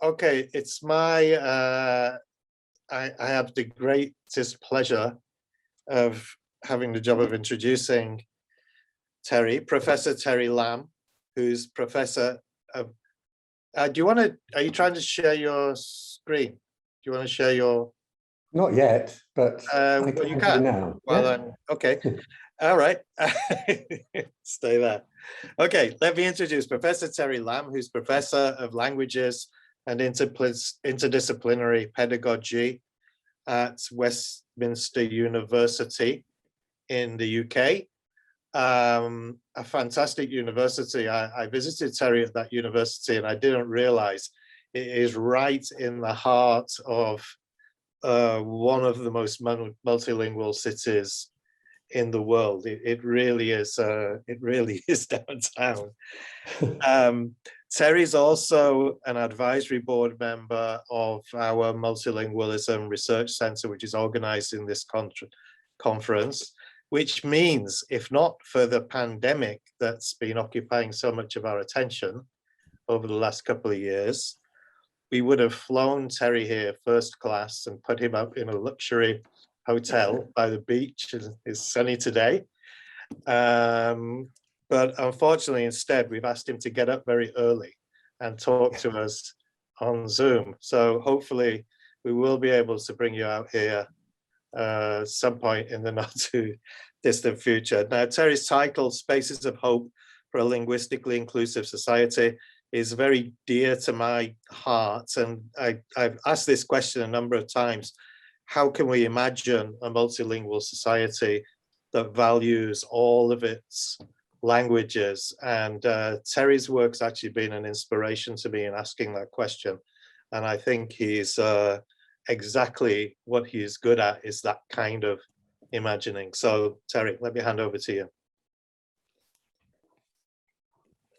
Okay, it's my, I have the greatest pleasure of having the job of introducing Professor Terry Lamb, who's Professor of, are you trying to share your screen? Do you want to share your? Not yet, but well, you can now. Well, Yeah. then, okay. All right. Stay there. Okay, let me introduce Professor Terry Lamb, who's Professor of Languages and Interdisciplinary Pedagogy at Westminster University in the UK. A fantastic university. I visited Terry at that university and I didn't realize it is right in the heart of one of the most multilingual cities in the world. It really is. It really is downtown. Terry's also an advisory board member of our Multilingualism Research Centre, which is organising this conference, which means if not for the pandemic that's been occupying so much of our attention over the last couple of years, we would have flown Terry here first class and put him up in a luxury hotel by the beach. It's sunny today. But unfortunately, instead, we've asked him to get up very early and talk to us on Zoom. So hopefully we will be able to bring you out here some point in the not too distant future. Now, Terry's title, Spaces of Hope for a Linguistically Inclusive Society, is very dear to my heart. And I've asked this question a number of times. How can we imagine a multilingual society that values all of its languages? And Terry's work's actually been an inspiration to me in asking that question. And I think he's exactly what he's good at, is that kind of imagining. So Terry, let me hand over to you.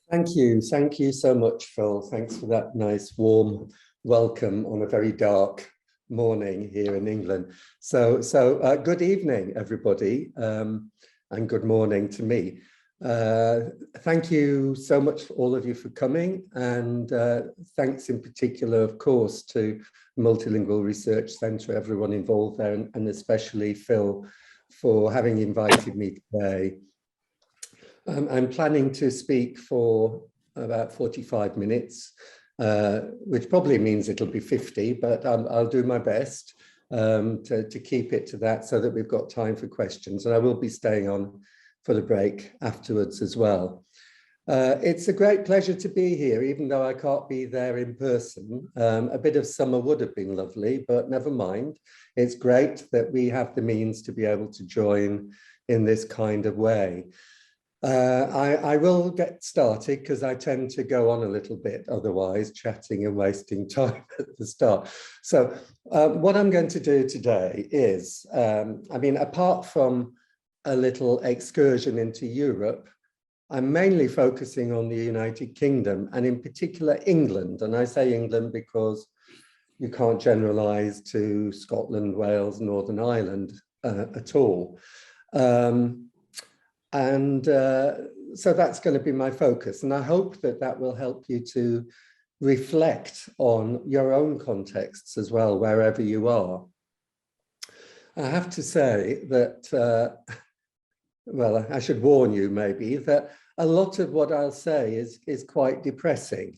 Thank you so much, Phil. Thanks for that nice warm welcome on a very dark morning here in England. So good evening, everybody, and good morning to me. Thank you so much, all of you, for coming, and thanks in particular, of course, to Multilingual Research Centre, everyone involved there, and especially Phil for having invited me today. I'm planning to speak for about 45 minutes, which probably means it'll be 50, but I'll do my best to keep it to that so that we've got time for questions. And I will be staying on for the break afterwards as well. It's a great pleasure to be here, even though I can't be there in person. A bit of summer would have been lovely, but never mind. It's great that we have the means to be able to join in this kind of way. I will get started because I tend to go on a little bit otherwise, chatting and wasting time at the start. So what I'm going to do today is, I mean, apart from a little excursion into Europe, I'm mainly focusing on the United Kingdom and in particular England. And I say England because you can't generalize to Scotland, Wales, Northern Ireland at all. So that's going to be my focus. And I hope that that will help you to reflect on your own contexts as well, wherever you are. I have to say that, well, I should warn you maybe that a lot of what I'll say is quite depressing.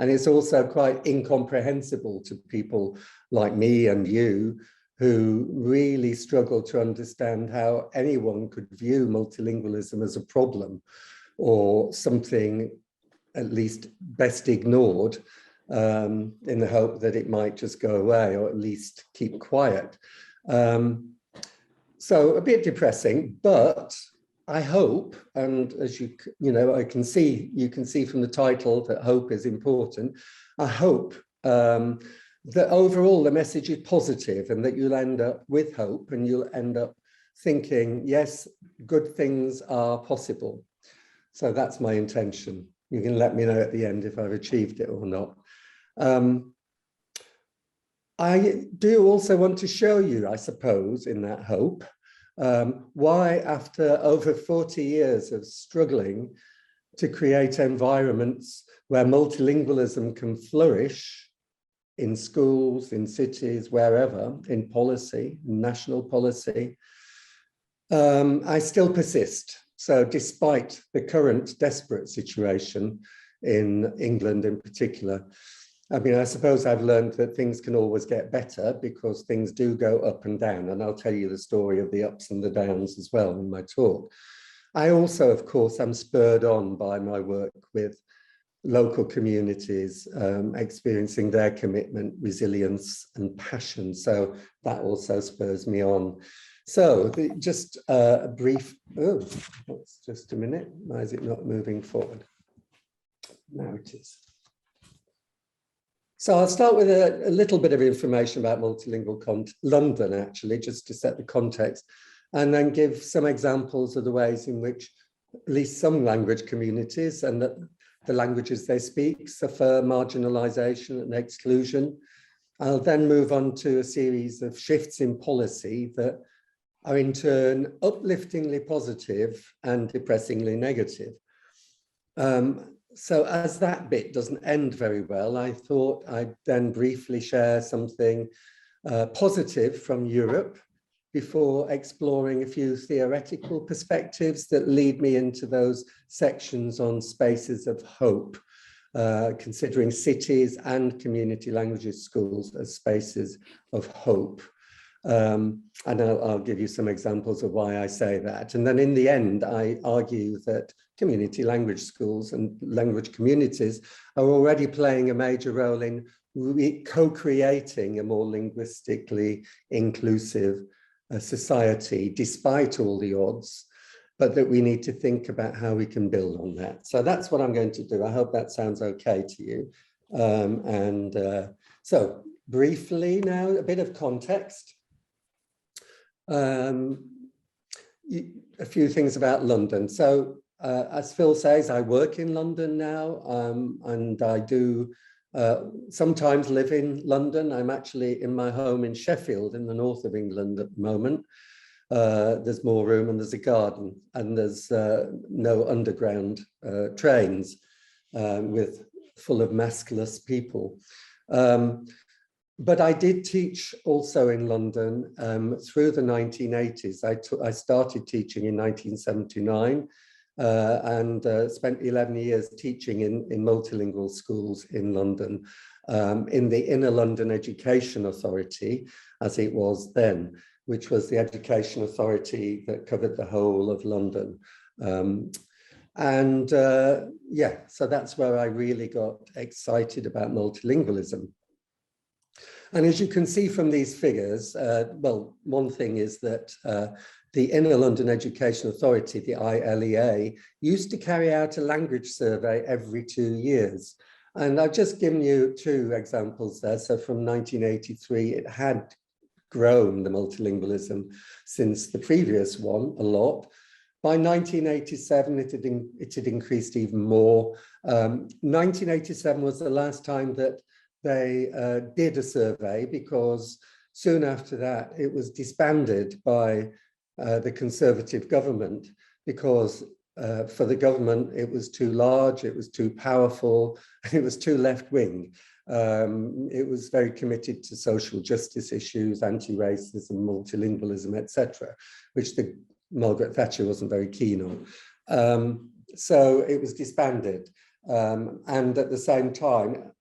And it's also quite incomprehensible to people like me and you, who really struggle to understand how anyone could view multilingualism as a problem or something at least best ignored in the hope that it might just go away or at least keep quiet. So a bit depressing, but I hope, and as you know, you can see from the title that hope is important. I hope that overall the message is positive and that you'll end up with hope and you'll end up thinking, yes, good things are possible. So that's my intention. You can let me know at the end if I've achieved it or not. I do also want to show you, I suppose, in that hope, why after over 40 years of struggling to create environments where multilingualism can flourish in schools, in cities, wherever, in policy, national policy, I still persist. So despite the current desperate situation in England in particular, I mean, I suppose I've learned that things can always get better because things do go up and down. And I'll tell you the story of the ups and the downs as well in my talk. I also, of course, am spurred on by my work with local communities experiencing their commitment, resilience and passion. So that also spurs me on. So just a brief, just a minute. Why is it not moving forward? Now it is. So I'll start with a little bit of information about multilingual London, actually, just to set the context, and then give some examples of the ways in which at least some language communities and the languages they speak suffer marginalisation and exclusion. I'll then move on to a series of shifts in policy that are in turn upliftingly positive and depressingly negative. So as that bit doesn't end very well, I thought I'd then briefly share something positive from Europe before exploring a few theoretical perspectives that lead me into those sections on spaces of hope, considering cities and community languages schools as spaces of hope. And I'll give you some examples of why I say that. And then in the end, I argue that community language schools and language communities are already playing a major role in co-creating a more linguistically inclusive society, despite all the odds, but that we need to think about how we can build on that. So that's what I'm going to do. I hope that sounds okay to you. So briefly now, a bit of context. A few things about London. So as Phil says, I work in London now, and I do sometimes live in London. I'm actually in my home in Sheffield in the north of England at the moment. There's more room and there's a garden and there's no underground trains full of maskless people. But I did teach also in London through the 1980s. I started teaching in 1979 and spent 11 years teaching in multilingual schools in London, in the Inner London Education Authority, as it was then, which was the education authority that covered the whole of London. Yeah, so that's where I really got excited about multilingualism. And as you can see from these figures, well, one thing is that the Inner London Education Authority, the ILEA, used to carry out a language survey every 2 years. And I've just given you two examples there. So from 1983, it had grown, the multilingualism, since the previous one a lot. By 1987, it had increased even more. 1987 was the last time that they did a survey, because soon after that it was disbanded by the Conservative government, because for the government it was too large, it was too powerful, it was too left-wing. It was very committed to social justice issues, anti-racism, multilingualism, etc., which Margaret Thatcher wasn't very keen on. So it was disbanded. And at the same time,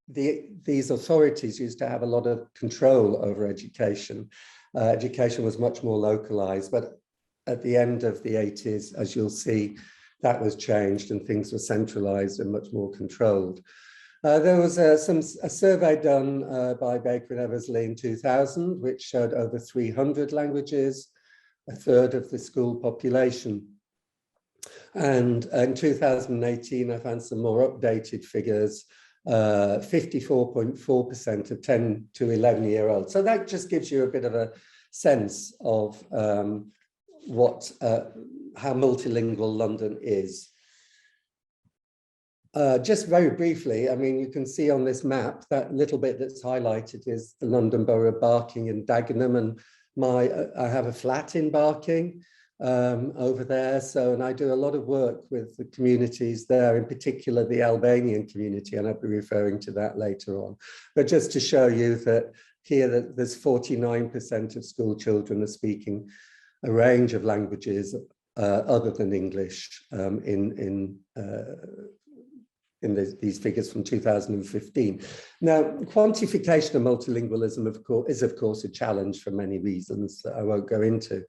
these authorities used to have a lot of control over education. Education was much more localized, but at the end of the 80s, as you'll see, that was changed and things were centralized and much more controlled. There was a survey done by Baker and Eversley in 2000, which showed over 300 languages, a third of the school population. And in 2018, I found some more updated figures, 54.4% of 10 to 11-year-olds. So that just gives you a bit of a sense of how multilingual London is. Just very briefly, I mean, you can see on this map, that little bit that's highlighted is the London Borough of Barking and Dagenham, and I have a flat in Barking. over there. So, and I do a lot of work with the communities there, in particular the Albanian community, and I'll be referring to that later on. But just to show you that here that there's 49% of school children are speaking a range of languages other than English in these figures from 2015. Now, quantification of multilingualism, of course, is of course a challenge for many reasons that I won't go into,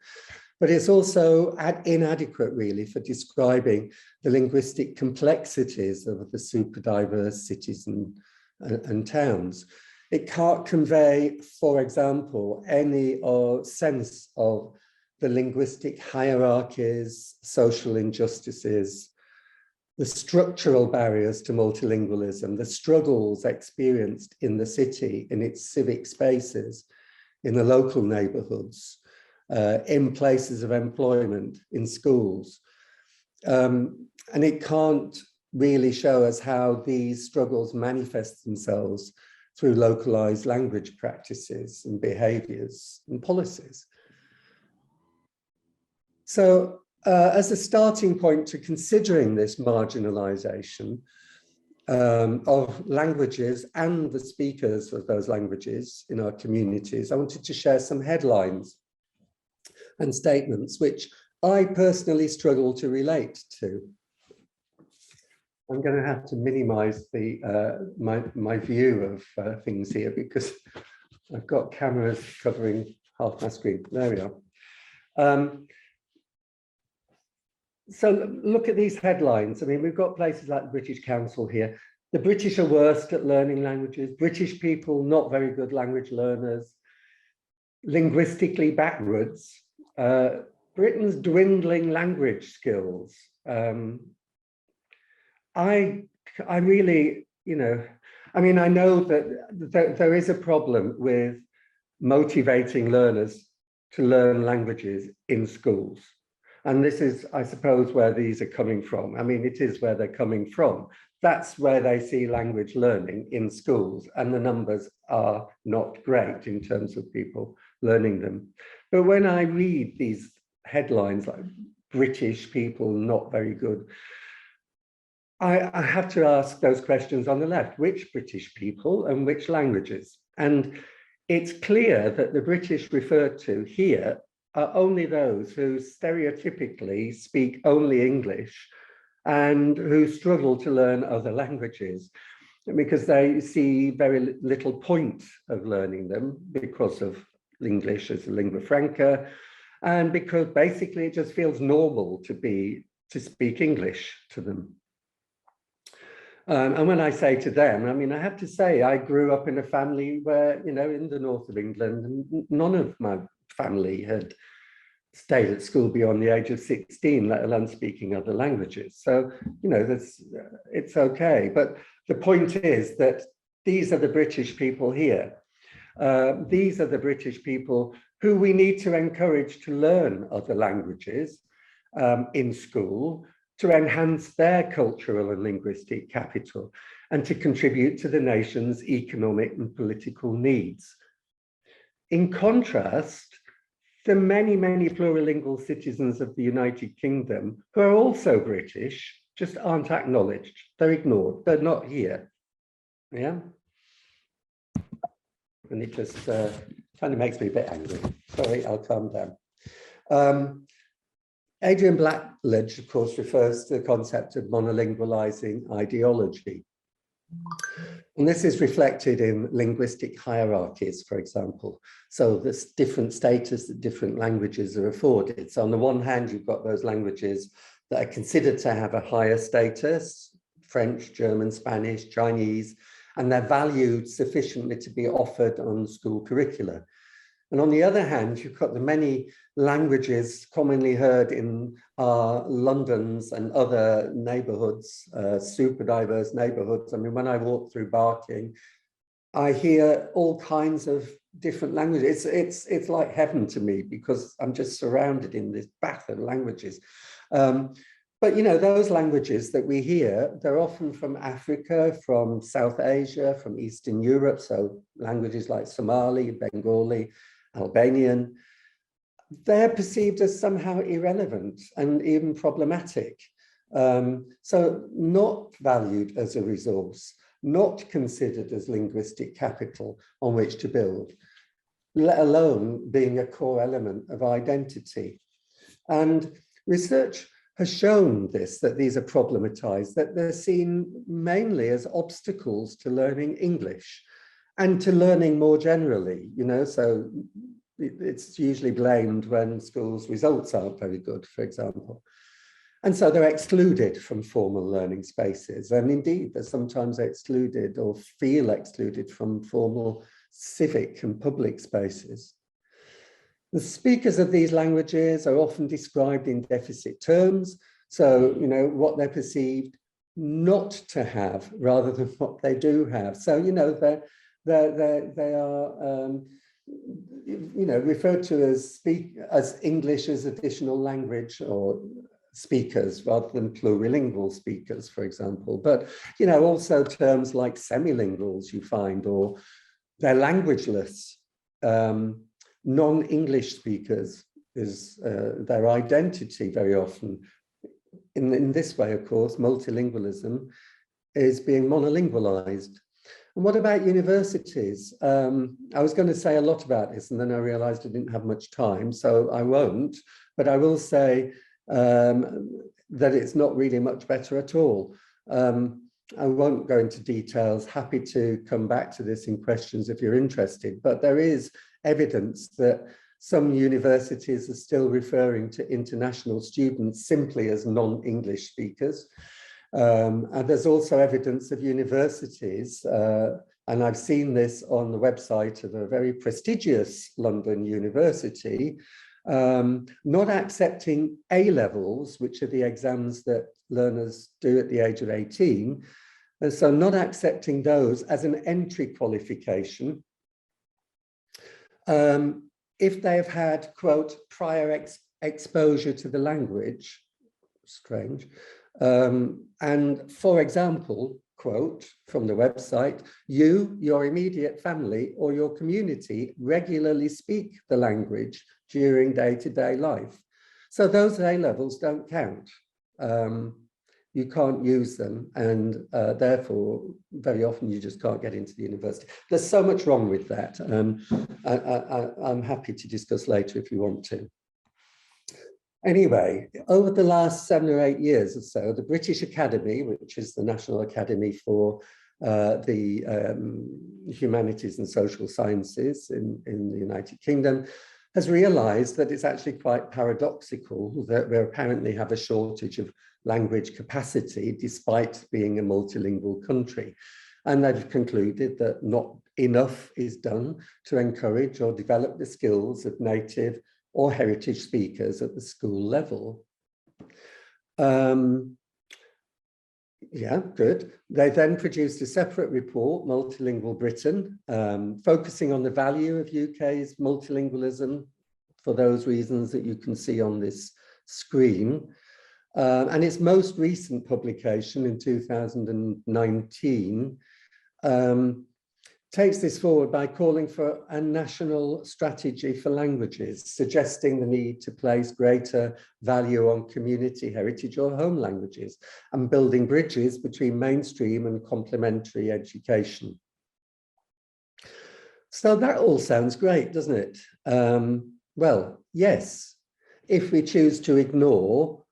but it's also inadequate really for describing the linguistic complexities of the super diverse cities and towns. It can't convey, for example, any sense of the linguistic hierarchies, social injustices, the structural barriers to multilingualism, the struggles experienced in the city, in its civic spaces, in the local neighbourhoods, in places of employment, in schools. And it can't really show us how these struggles manifest themselves through localised language practices and behaviours and policies. So, as a starting point to considering this marginalisation of languages and the speakers of those languages in our communities, I wanted to share some headlines and statements which I personally struggle to relate to. I'm going to have to minimise my view of things here because I've got cameras covering half my screen. There we are. So look at these headlines. I mean, we've got places like the British Council here. The British are worst at learning languages. British people, not very good language learners. Linguistically backwards. Britain's dwindling language skills. I really, you know, I mean, I know that there is a problem with motivating learners to learn languages in schools. And this is, I suppose, where these are coming from. I mean, it is where they're coming from. That's where they see language learning in schools, and the numbers are not great in terms of people learning them. But when I read these headlines like British people not very good, I have to ask those questions on the left. Which British people and which languages? And it's clear that the British referred to here are only those who stereotypically speak only English and who struggle to learn other languages because they see very little point of learning them because of English as a lingua franca, and because basically it just feels normal to speak English to them. And when I say to them, I mean, I have to say, I grew up in a family where, you know, in the north of England, and none of my family had stayed at school beyond the age of 16, let alone speaking other languages. So, you know, it's okay. But the point is that these are the British people here. These are the British people who we need to encourage to learn other languages in school, to enhance their cultural and linguistic capital, and to contribute to the nation's economic and political needs. In contrast, the many, many plurilingual citizens of the United Kingdom who are also British just aren't acknowledged. They're ignored. They're not here. Yeah. And it just kind of makes me a bit angry. Sorry, I'll calm down. Adrian Blackledge, of course, refers to the concept of monolingualizing ideology. And this is reflected in linguistic hierarchies, for example. So there's different status that different languages are afforded. So on the one hand, you've got those languages that are considered to have a higher status, French, German, Spanish, Chinese, and they're valued sufficiently to be offered on school curricula. And on the other hand, you've got the many languages commonly heard in our Londons and other neighbourhoods, super diverse neighbourhoods. I mean, when I walk through Barking, I hear all kinds of different languages. It's like heaven to me because I'm just surrounded in this bath of languages. But, you know, those languages that we hear, they're often from Africa, from South Asia, from Eastern Europe. So languages like Somali, Bengali, Albanian. they're perceived as somehow irrelevant and even problematic. So not valued as a resource, not considered as linguistic capital on which to build, let alone being a core element of identity. And research has shown this, that these are problematized, that they're seen mainly as obstacles to learning English and to learning more generally, you know, so it's usually blamed when schools' results aren't very good, for example. And so they're excluded from formal learning spaces. And indeed, they're sometimes excluded or feel excluded from formal civic and public spaces. The speakers of these languages are often described in deficit terms. So, you know, what they're perceived not to have rather than what they do have. So, you know, they are, you know, referred to as English as additional language or speakers rather than plurilingual speakers, for example. But, you know, also terms like semilinguals you find, or they're languageless. Non-English speakers is their identity very often. In this way, of course, multilingualism is being monolingualized. And what about universities? I was going to say a lot about this, and then I realized I didn't have much time, so I won't. But I will say that it's not really much better at all. I won't go into details. Happy to come back to this in questions if you're interested, but there is evidence that some universities are still referring to international students simply as non-English speakers. And there's also evidence of universities, and I've seen this on the website of a very prestigious London university, not accepting A-levels, which are the exams that learners do at the age of 18. And so not accepting those as an entry qualification if they have had, quote, prior exposure to the language, strange. And for example, quote from the website, you, your immediate family or your community regularly speak the language during day-to-day life. So those A-levels don't count. You can't use them, and therefore, very often you just can't get into the university. There's so much wrong with that. I'm happy to discuss later if you want to. Anyway, over the last 7 or 8 years or so, the British Academy, which is the National Academy for the Humanities and Social Sciences in the United Kingdom, has realized that it's actually quite paradoxical that we apparently have a shortage of language capacity despite being a multilingual country. And they've concluded that not enough is done to encourage or develop the skills of native or heritage speakers at the school level. Yeah, good. They then produced a separate report, Multilingual Britain, focusing on the value of UK's multilingualism for those reasons that you can see on this screen. And its most recent publication in 2019 takes this forward by calling for a national strategy for languages, suggesting the need to place greater value on community heritage or home languages and building bridges between mainstream and complementary education. So that all sounds great, doesn't it? Well, yes, if we choose to ignore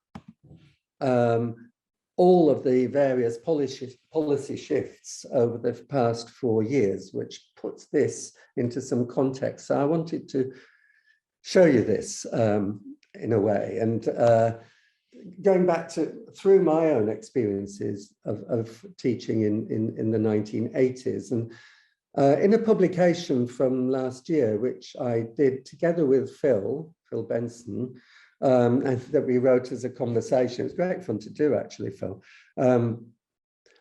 all of the various policy shifts over the past 4 years, which puts this into some context. So I wanted to show you this in a way, and going back through my own experiences of teaching in the 1980s, and in a publication from last year, which I did together with Phil Benson, and that we wrote as a conversation. It's great fun to do, actually, Phil.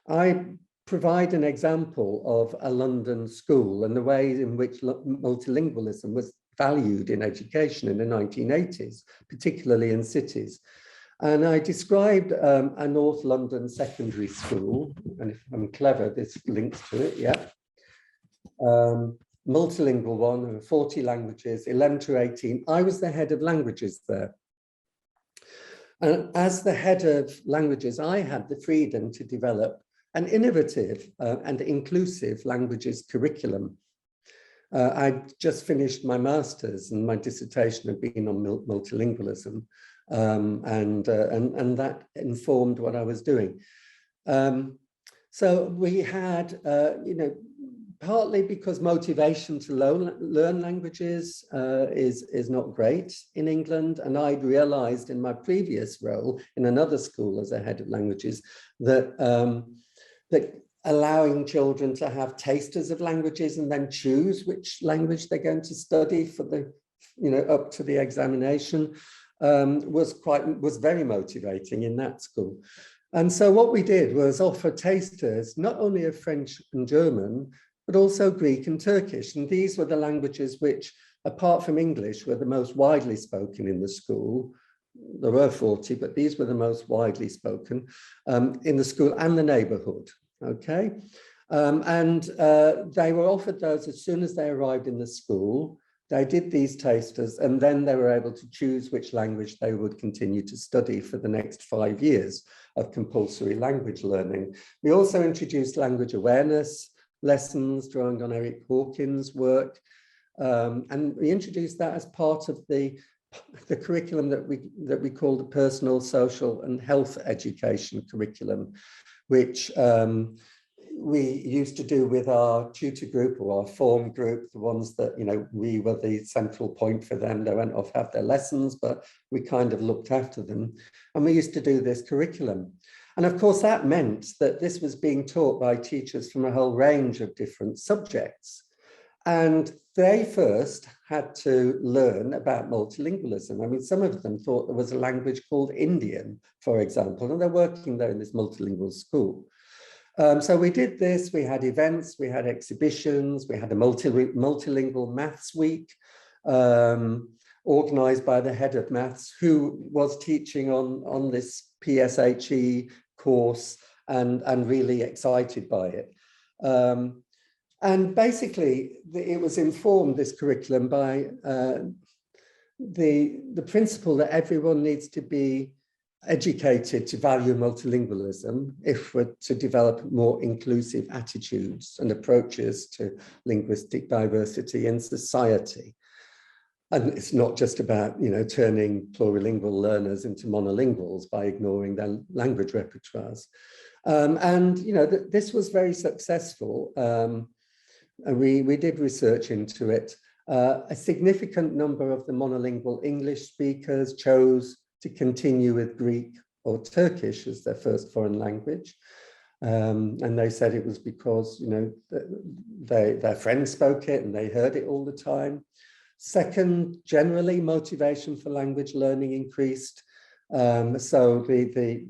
I provide an example of a London school and the way in which multilingualism was valued in education in the 1980s, particularly in cities. And I described a North London secondary school, and if I'm clever, this links to it, yeah. multilingual one, there were 40 languages, 11 to 18. I was the head of languages there. And as the head of languages, I had the freedom to develop an innovative and inclusive languages curriculum. I'd just finished my master's and my dissertation had been on multilingualism, and that informed what I was doing. So we had, partly because motivation to learn languages is not great in England. And I'd realized in my previous role in another school as a head of languages that, that allowing children to have tasters of languages and then choose which language they're going to study for the, up to the examination was very motivating in that school. And so what we did was offer tasters not only of French and German, but also Greek and Turkish. And these were the languages which, apart from English, were the most widely spoken in the school. There were 40, but these were the most widely spoken in the school and the neighbourhood. Okay. They were offered those as soon as they arrived in the school. They did these tasters, and then they were able to choose which language they would continue to study for the next 5 years of compulsory language learning. We also introduced language awareness lessons, drawing on Eric Hawkins' work, and we introduced that as part of the curriculum that we call the personal, social, and health education curriculum, which we used to do with our tutor group or our form group, the ones that, we were the central point for them. They went off, have their lessons, but we kind of looked after them. And we used to do this curriculum. And of course, that meant that this was being taught by teachers from a whole range of different subjects. And they first had to learn about multilingualism. I mean, some of them thought there was a language called Indian, for example, and they're working there in this multilingual school. So we did this, we had events, we had exhibitions, we had a multilingual maths week, organized by the head of maths, who was teaching on this PSHE course and really excited by it. And basically, it was informed, this curriculum, by the principle that everyone needs to be educated to value multilingualism if we're to develop more inclusive attitudes and approaches to linguistic diversity in society. And it's not just about, turning plurilingual learners into monolinguals by ignoring their language repertoires. This was very successful. And we did research into it. A significant number of the monolingual English speakers chose to continue with Greek or Turkish as their first foreign language. And they said it was because, their friends spoke it and they heard it all the time. Second, generally, motivation for language learning increased. So a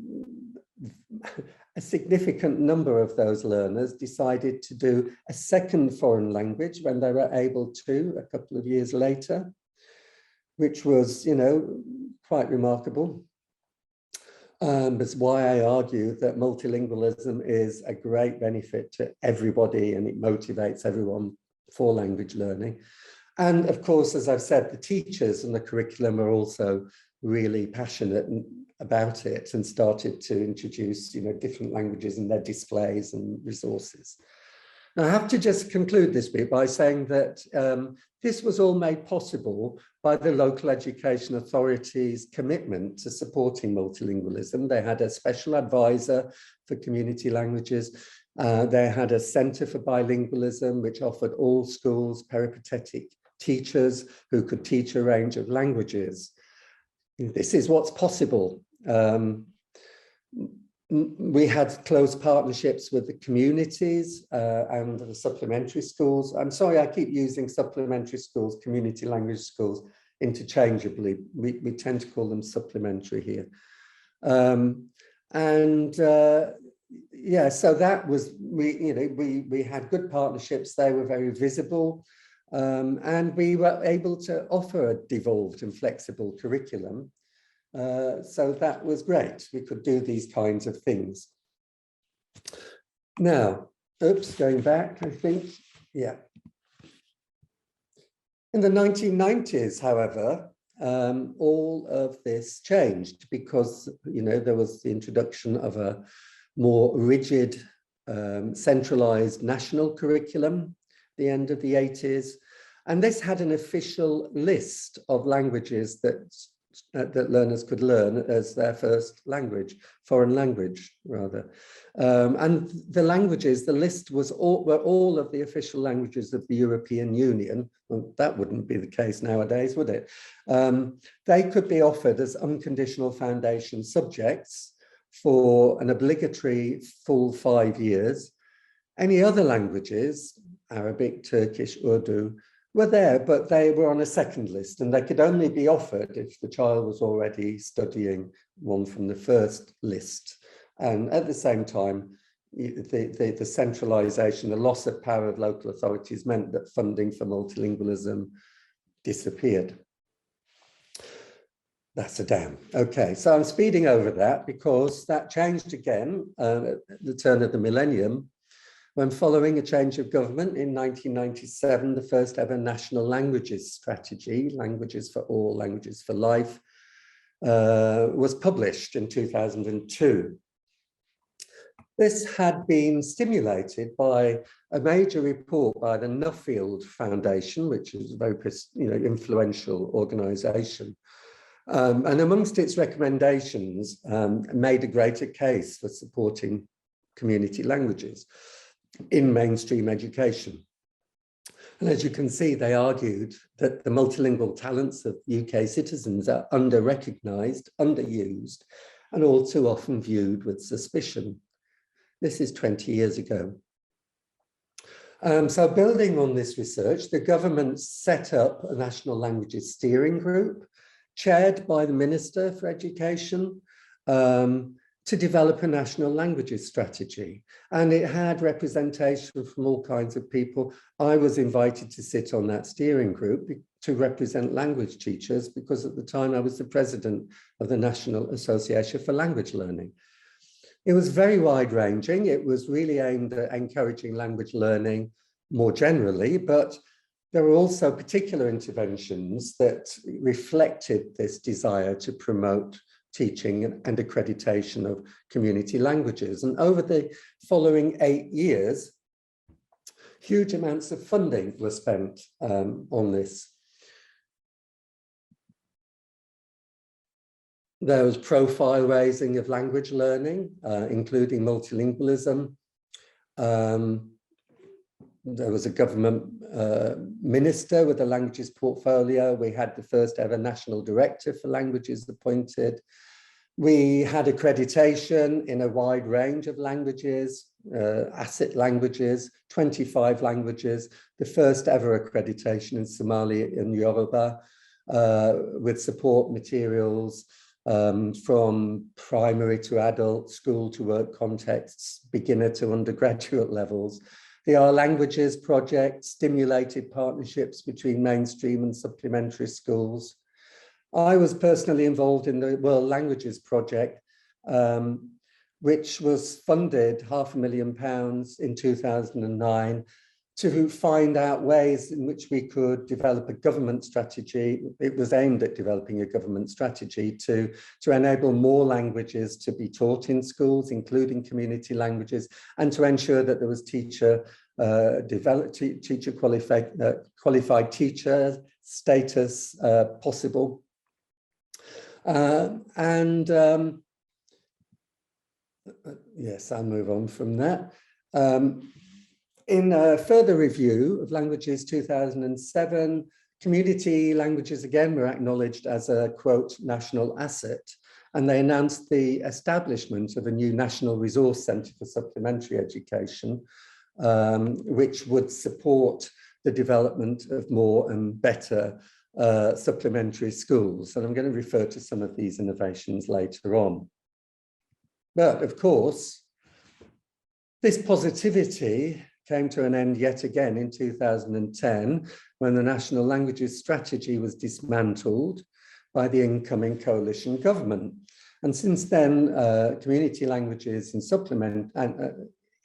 significant number of those learners decided to do a second foreign language when they were able to a couple of years later, which was, quite remarkable. That's why I argue that multilingualism is a great benefit to everybody and it motivates everyone for language learning. And of course, as I've said, the teachers and the curriculum are also really passionate about it and started to introduce, different languages in their displays and resources. Now, I have to just conclude this bit by saying that this was all made possible by the local education authorities' commitment to supporting multilingualism. They had a special advisor for community languages. They had a centre for bilingualism, which offered all schools peripatetic teachers who could teach a range of languages. This is what's possible. We had close partnerships with the communities and the supplementary schools. I'm sorry, I keep using supplementary schools, community language schools interchangeably. We tend to call them supplementary here. Yeah, so that was, we had good partnerships. They were very visible. And we were able to offer a devolved and flexible curriculum. So that was great. We could do these kinds of things. Now, oops, going back, I think, yeah. In the 1990s, however, all of this changed because, there was the introduction of a more rigid, centralized national curriculum at the end of the 80s. And this had an official list of languages that learners could learn as their first language, foreign language, rather. And the languages, the list were all of the official languages of the European Union. Well, that wouldn't be the case nowadays, would it? They could be offered as unconditional foundation subjects for an obligatory full 5 years. Any other languages, Arabic, Turkish, Urdu, were there, but they were on a second list, and they could only be offered if the child was already studying one from the first list. And at the same time, the centralization, the loss of power of local authorities meant that funding for multilingualism disappeared. That's a damn. Okay, so I'm speeding over that because that changed again at the turn of the millennium, when following a change of government in 1997, the first ever national languages strategy, Languages for All, Languages for Life, was published in 2002. This had been stimulated by a major report by the Nuffield Foundation, which is a very influential organization. And amongst its recommendations, made a greater case for supporting community languages in mainstream education. And as you can see, they argued that the multilingual talents of UK citizens are under-recognised, underused, and all too often viewed with suspicion. This is 20 years ago. So building on this research, the government set up a national languages steering group, chaired by the Minister for Education, to develop a national languages strategy. And it had representation from all kinds of people. I was invited to sit on that steering group to represent language teachers because at the time I was the president of the National Association for Language Learning. It was very wide-ranging. It was really aimed at encouraging language learning more generally, but there were also particular interventions that reflected this desire to promote teaching and accreditation of community languages. And over the following 8 years, huge amounts of funding were spent on this. There was profile raising of language learning, including multilingualism. There was a government minister with a languages portfolio. We had the first ever national director for languages appointed. We had accreditation in a wide range of languages, asset languages, 25 languages, the first ever accreditation in Somali and Yoruba, with support materials from primary to adult, school to work contexts, beginner to undergraduate levels. The Our Languages project stimulated partnerships between mainstream and supplementary schools. I was personally involved in the World Languages project, which was funded £500,000 in 2009 to find out ways in which we could develop a government strategy. It was aimed at developing a government strategy to enable more languages to be taught in schools, including community languages, and to ensure that there was qualified teacher status possible. Yes, I'll move on from that. In a further review of Languages 2007, community languages again were acknowledged as a, quote, national asset, and they announced the establishment of a new National Resource Centre for Supplementary Education, which would support the development of more and better supplementary schools. And I'm going to refer to some of these innovations later on. But of course, this positivity came to an end yet again in 2010, when the National Languages Strategy was dismantled by the incoming coalition government. And since then, community languages in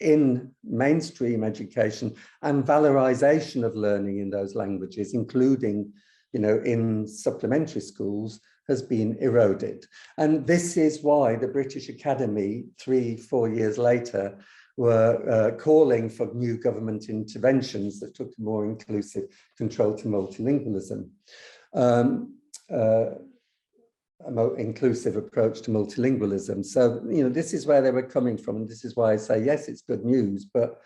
in mainstream education and valorization of learning in those languages, including, in supplementary schools, has been eroded. And this is why the British Academy, 3-4 years later, were calling for new government interventions that took a more inclusive control to multilingualism. A more inclusive approach to multilingualism. So, this is where they were coming from. And this is why I say, yes, it's good news, but,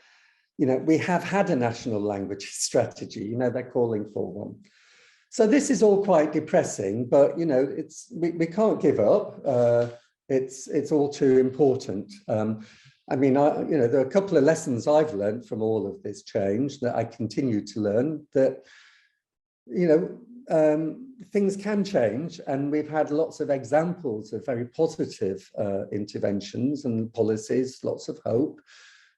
we have had a national language strategy, they're calling for one. So this is all quite depressing, but, we can't give up. It's all too important. There are a couple of lessons I've learned from all of this change that I continue to learn, that, things can change, and we've had lots of examples of very positive interventions and policies, lots of hope,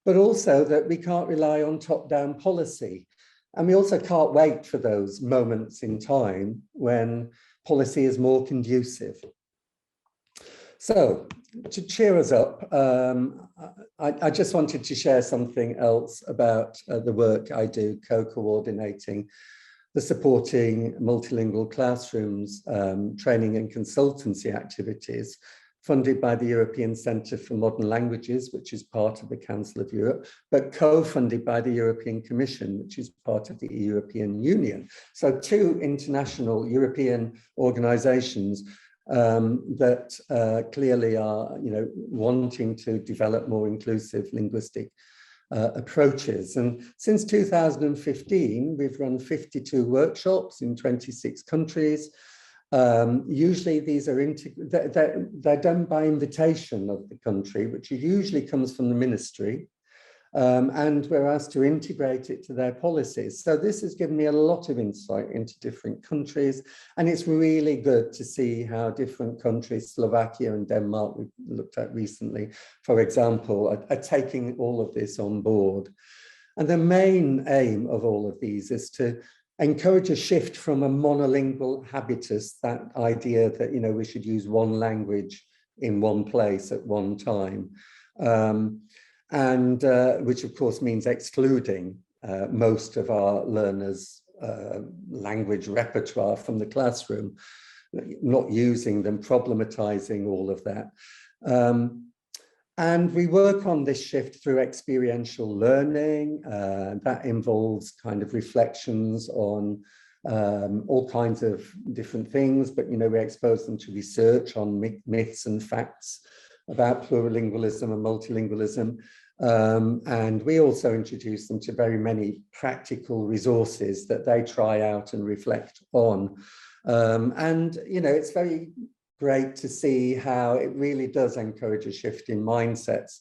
but also that we can't rely on top-down policy. And we also can't wait for those moments in time when policy is more conducive. So to cheer us up, I just wanted to share something else about the work I do co-coordinating the supporting multilingual classrooms, training and consultancy activities funded by the European Centre for Modern Languages, which is part of the Council of Europe, but co-funded by the European Commission, which is part of the European Union. So two international European organisations that clearly are, wanting to develop more inclusive linguistic approaches. And since 2015, we've run 52 workshops in 26 countries. Usually these are they're done by invitation of the country, which usually comes from the ministry. And we're asked to integrate it to their policies. So this has given me a lot of insight into different countries, and it's really good to see how different countries, Slovakia and Denmark, we've looked at recently, for example, are taking all of this on board. And the main aim of all of these is to encourage a shift from a monolingual habitus, that idea that, we should use one language in one place at one time. And which of course means excluding most of our learners' language repertoire from the classroom, not using them, problematizing all of that. And we work on this shift through experiential learning. That involves kind of reflections on all kinds of different things, but we expose them to research on myths and facts about plurilingualism and multilingualism. And we also introduce them to very many practical resources that they try out and reflect on. And, it's very great to see how it really does encourage a shift in mindsets.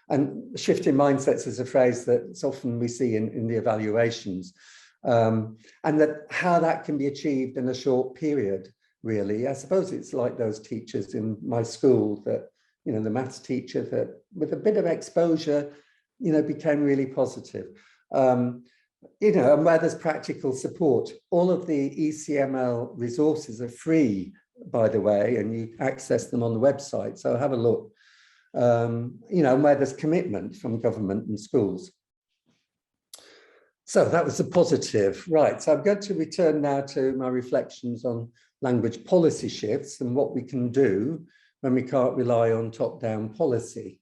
And shift in mindsets is a phrase that often we see in the evaluations. And that how that can be achieved in a short period, really. I suppose it's like those teachers in my school that, the maths teacher that with a bit of exposure, became really positive. And where there's practical support, all of the ECML resources are free, by the way, and you access them on the website. So have a look, and where there's commitment from government and schools. So that was a positive, right? So I'm going to return now to my reflections on language policy shifts and what we can do when we can't rely on top-down policy.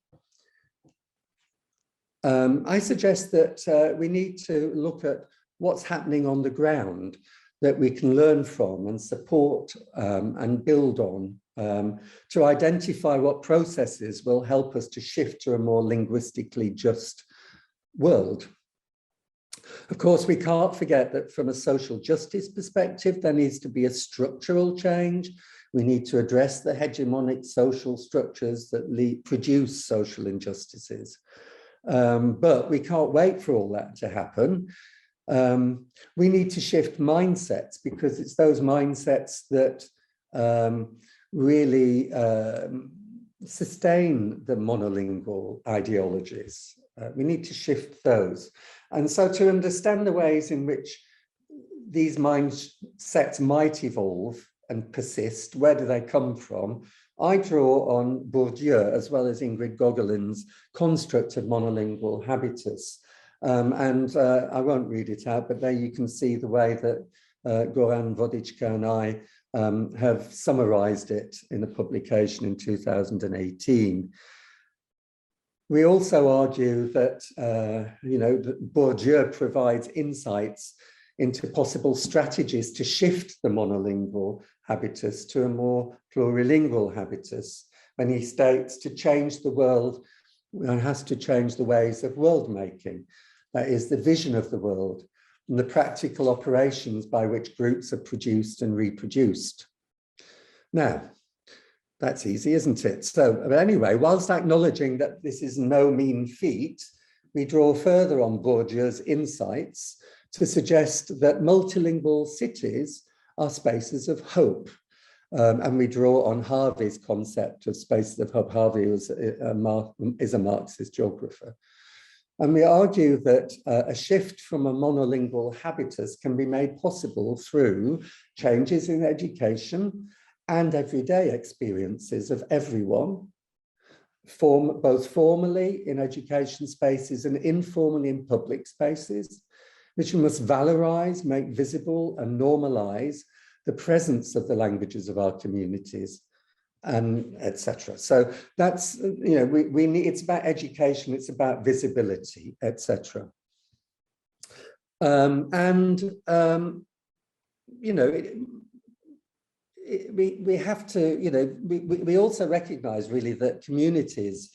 I suggest that we need to look at what's happening on the ground that we can learn from and support and build on to identify what processes will help us to shift to a more linguistically just world. Of course, we can't forget that from a social justice perspective, there needs to be a structural change. We need to address the hegemonic social structures that produce social injustices. But we can't wait for all that to happen. We need to shift mindsets, because it's those mindsets that really sustain the monolingual ideologies. We need to shift those. And so to understand the ways in which these mindsets might evolve and persist, where do they come from? I draw on Bourdieu as well as Ingrid Gogelin's construct of monolingual habitus. I won't read it out, but there you can see the way that Goran Vodička and I have summarized it in a publication in 2018. We also argue that, that Bourdieu provides insights into possible strategies to shift the monolingual habitus to a more plurilingual habitus, when he states to change the world, one has to change the ways of world making. That is the vision of the world and the practical operations by which groups are produced and reproduced. Now, that's easy, isn't it? So, but anyway, whilst acknowledging that this is no mean feat, we draw further on Bourdieu's insights to suggest that multilingual cities are spaces of hope. And we draw on Harvey's concept of spaces of hope. Harvey is a Marxist geographer. And we argue that a shift from a monolingual habitus can be made possible through changes in education and everyday experiences of everyone, both formally in education spaces and informally in public spaces, which we must valorize, make visible and normalize the presence of the languages of our communities, and etc. So that's, we need, it's about education, it's about visibility, etc. We have to, we also recognize really that communities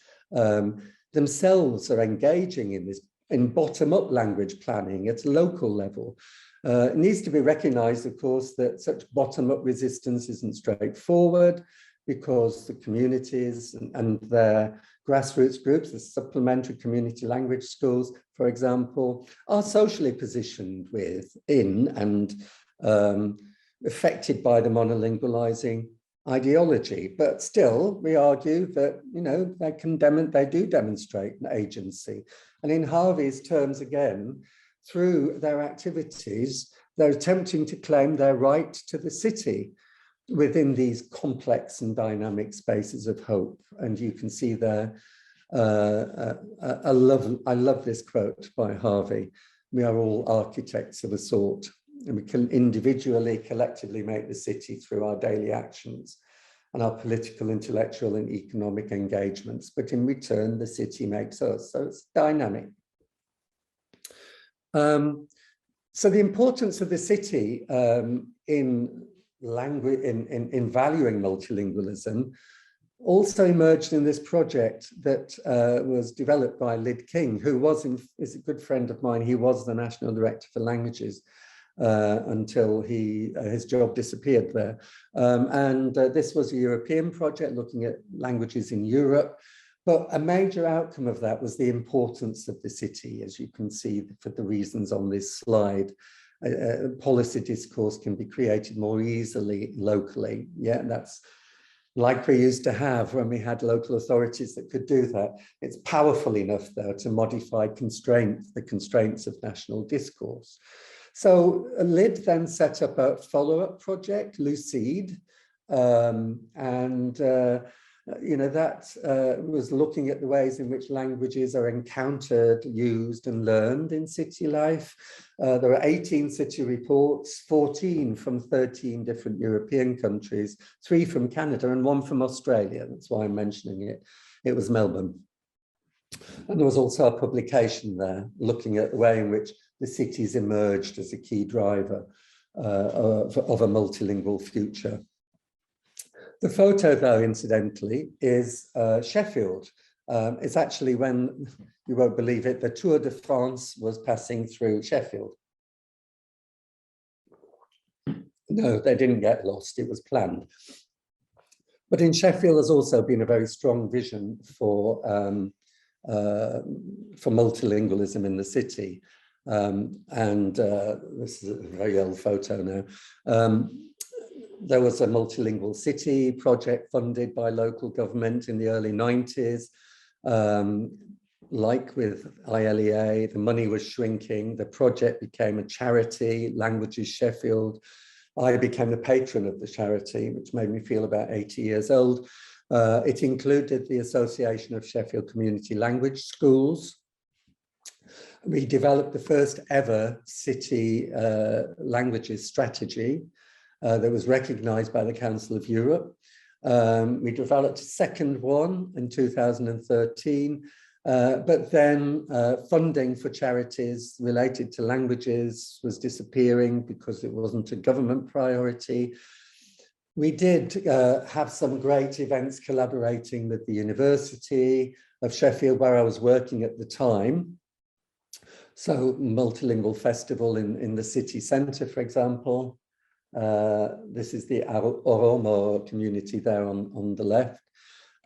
themselves are engaging in this, in bottom-up language planning at a local level. It needs to be recognized, of course, that such bottom-up resistance isn't straightforward, because the communities and their grassroots groups, the supplementary community language schools, for example, are socially positioned within and affected by the monolingualizing ideology. But still, we argue that, they do demonstrate an agency. And in Harvey's terms, again, through their activities, they're attempting to claim their right to the city within these complex and dynamic spaces of hope. And you can see there, I love this quote by Harvey: "We are all architects of a sort, and we can individually, collectively make the city through our daily actions and our political, intellectual and economic engagements. But in return, the city makes us." So it's dynamic. So the importance of the city in valuing multilingualism also emerged in this project that was developed by Lyd King, who is a good friend of mine. He was the National Director for Languages until his job disappeared there. This was a European project looking at languages in Europe. But a major outcome of that was the importance of the city, as you can see for the reasons on this slide. Policy discourse can be created more easily locally. Yeah, that's like we used to have when we had local authorities that could do that. It's powerful enough, though, to modify the constraints of national discourse. So Lyd then set up a follow-up project, Lucide, that was looking at the ways in which languages are encountered, used and learned in city life. There are 18 city reports, 14 from 13 different European countries, 3 from Canada and 1 from Australia. That's why I'm mentioning it. It was Melbourne. And there was also a publication there looking at the way in which the cities emerged as a key driver of a multilingual future. The photo, though, incidentally, is Sheffield. It's actually when, you won't believe it, the Tour de France was passing through Sheffield. No, they didn't get lost, it was planned. But in Sheffield, there's also been a very strong vision for multilingualism in the city. This is a very old photo now. There was a multilingual city project funded by local government in the early 90s. Like with ILEA, the money was shrinking. The project became a charity, Languages Sheffield, I became the patron of the charity, which made me feel about 80 years old. It included the Association of Sheffield Community Language Schools. We developed the first ever city languages strategy that was recognized by the Council of Europe. We developed a second one in 2013, but then funding for charities related to languages was disappearing because it wasn't a government priority. We did have some great events collaborating with the University of Sheffield, where I was working at the time. So Multilingual Festival in the city centre, for example. This is the Oromo community there on the left.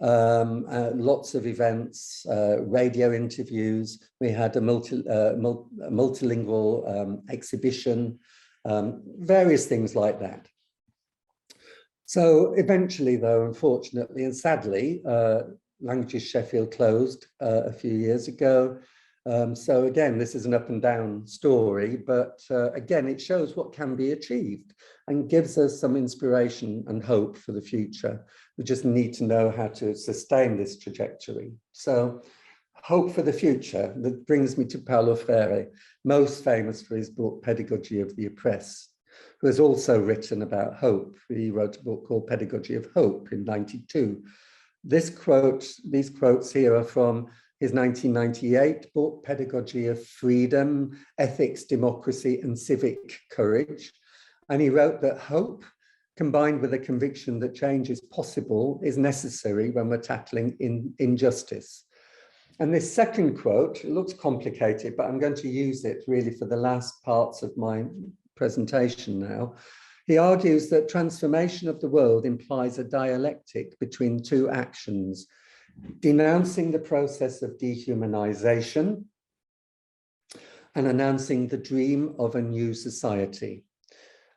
Lots of events, radio interviews. We had a multilingual exhibition, various things like that. So eventually, though, unfortunately and sadly, Languages Sheffield closed a few years ago. So again, this is an up and down story, but again, it shows what can be achieved and gives us some inspiration and hope for the future. We just need to know how to sustain this trajectory. So hope for the future. That brings me to Paulo Freire, most famous for his book, Pedagogy of the Oppressed, who has also written about hope. He wrote a book called Pedagogy of Hope in '92. These quotes here are from his 1998 book, Pedagogy of Freedom, Ethics, Democracy, and Civic Courage. And he wrote that hope, combined with a conviction that change is possible, is necessary when we're tackling injustice. And this second quote, it looks complicated, but I'm going to use it really for the last parts of my presentation now. He argues that transformation of the world implies a dialectic between two actions: denouncing the process of dehumanization and announcing the dream of a new society.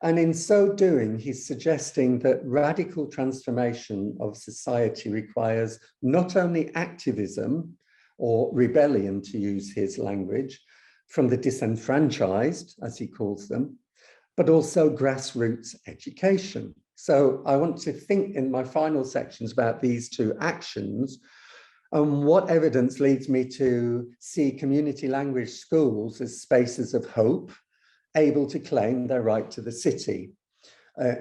And in so doing, he's suggesting that radical transformation of society requires not only activism or rebellion, to use his language, from the disenfranchised, as he calls them, but also grassroots education. So I want to think in my final sections about these two actions and what evidence leads me to see community language schools as spaces of hope, able to claim their right to the city,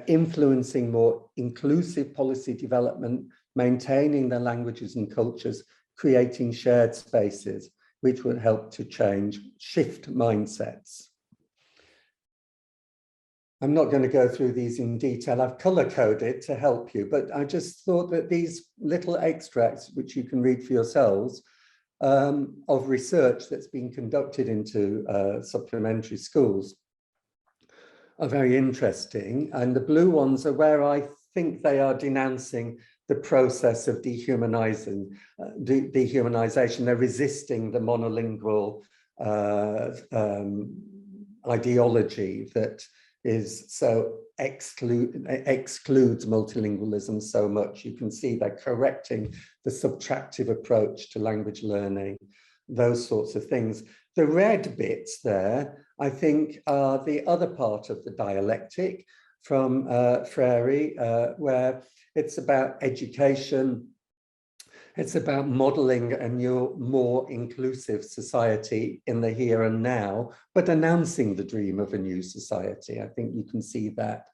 influencing more inclusive policy development, maintaining their languages and cultures, creating shared spaces, which would help to shift mindsets. I'm not going to go through these in detail. I've color-coded to help you, but I just thought that these little extracts, which you can read for yourselves, of research that's been conducted into supplementary schools are very interesting. And the blue ones are where I think they are denouncing the process of dehumanization. They're resisting the monolingual ideology that is so excludes multilingualism so much. You can see they're correcting the subtractive approach to language learning, those sorts of things. The red bits there, I think, are the other part of the dialectic from Freire, where it's about education. It's about modeling a new, more inclusive society in the here and now, but announcing the dream of a new society. I think you can see that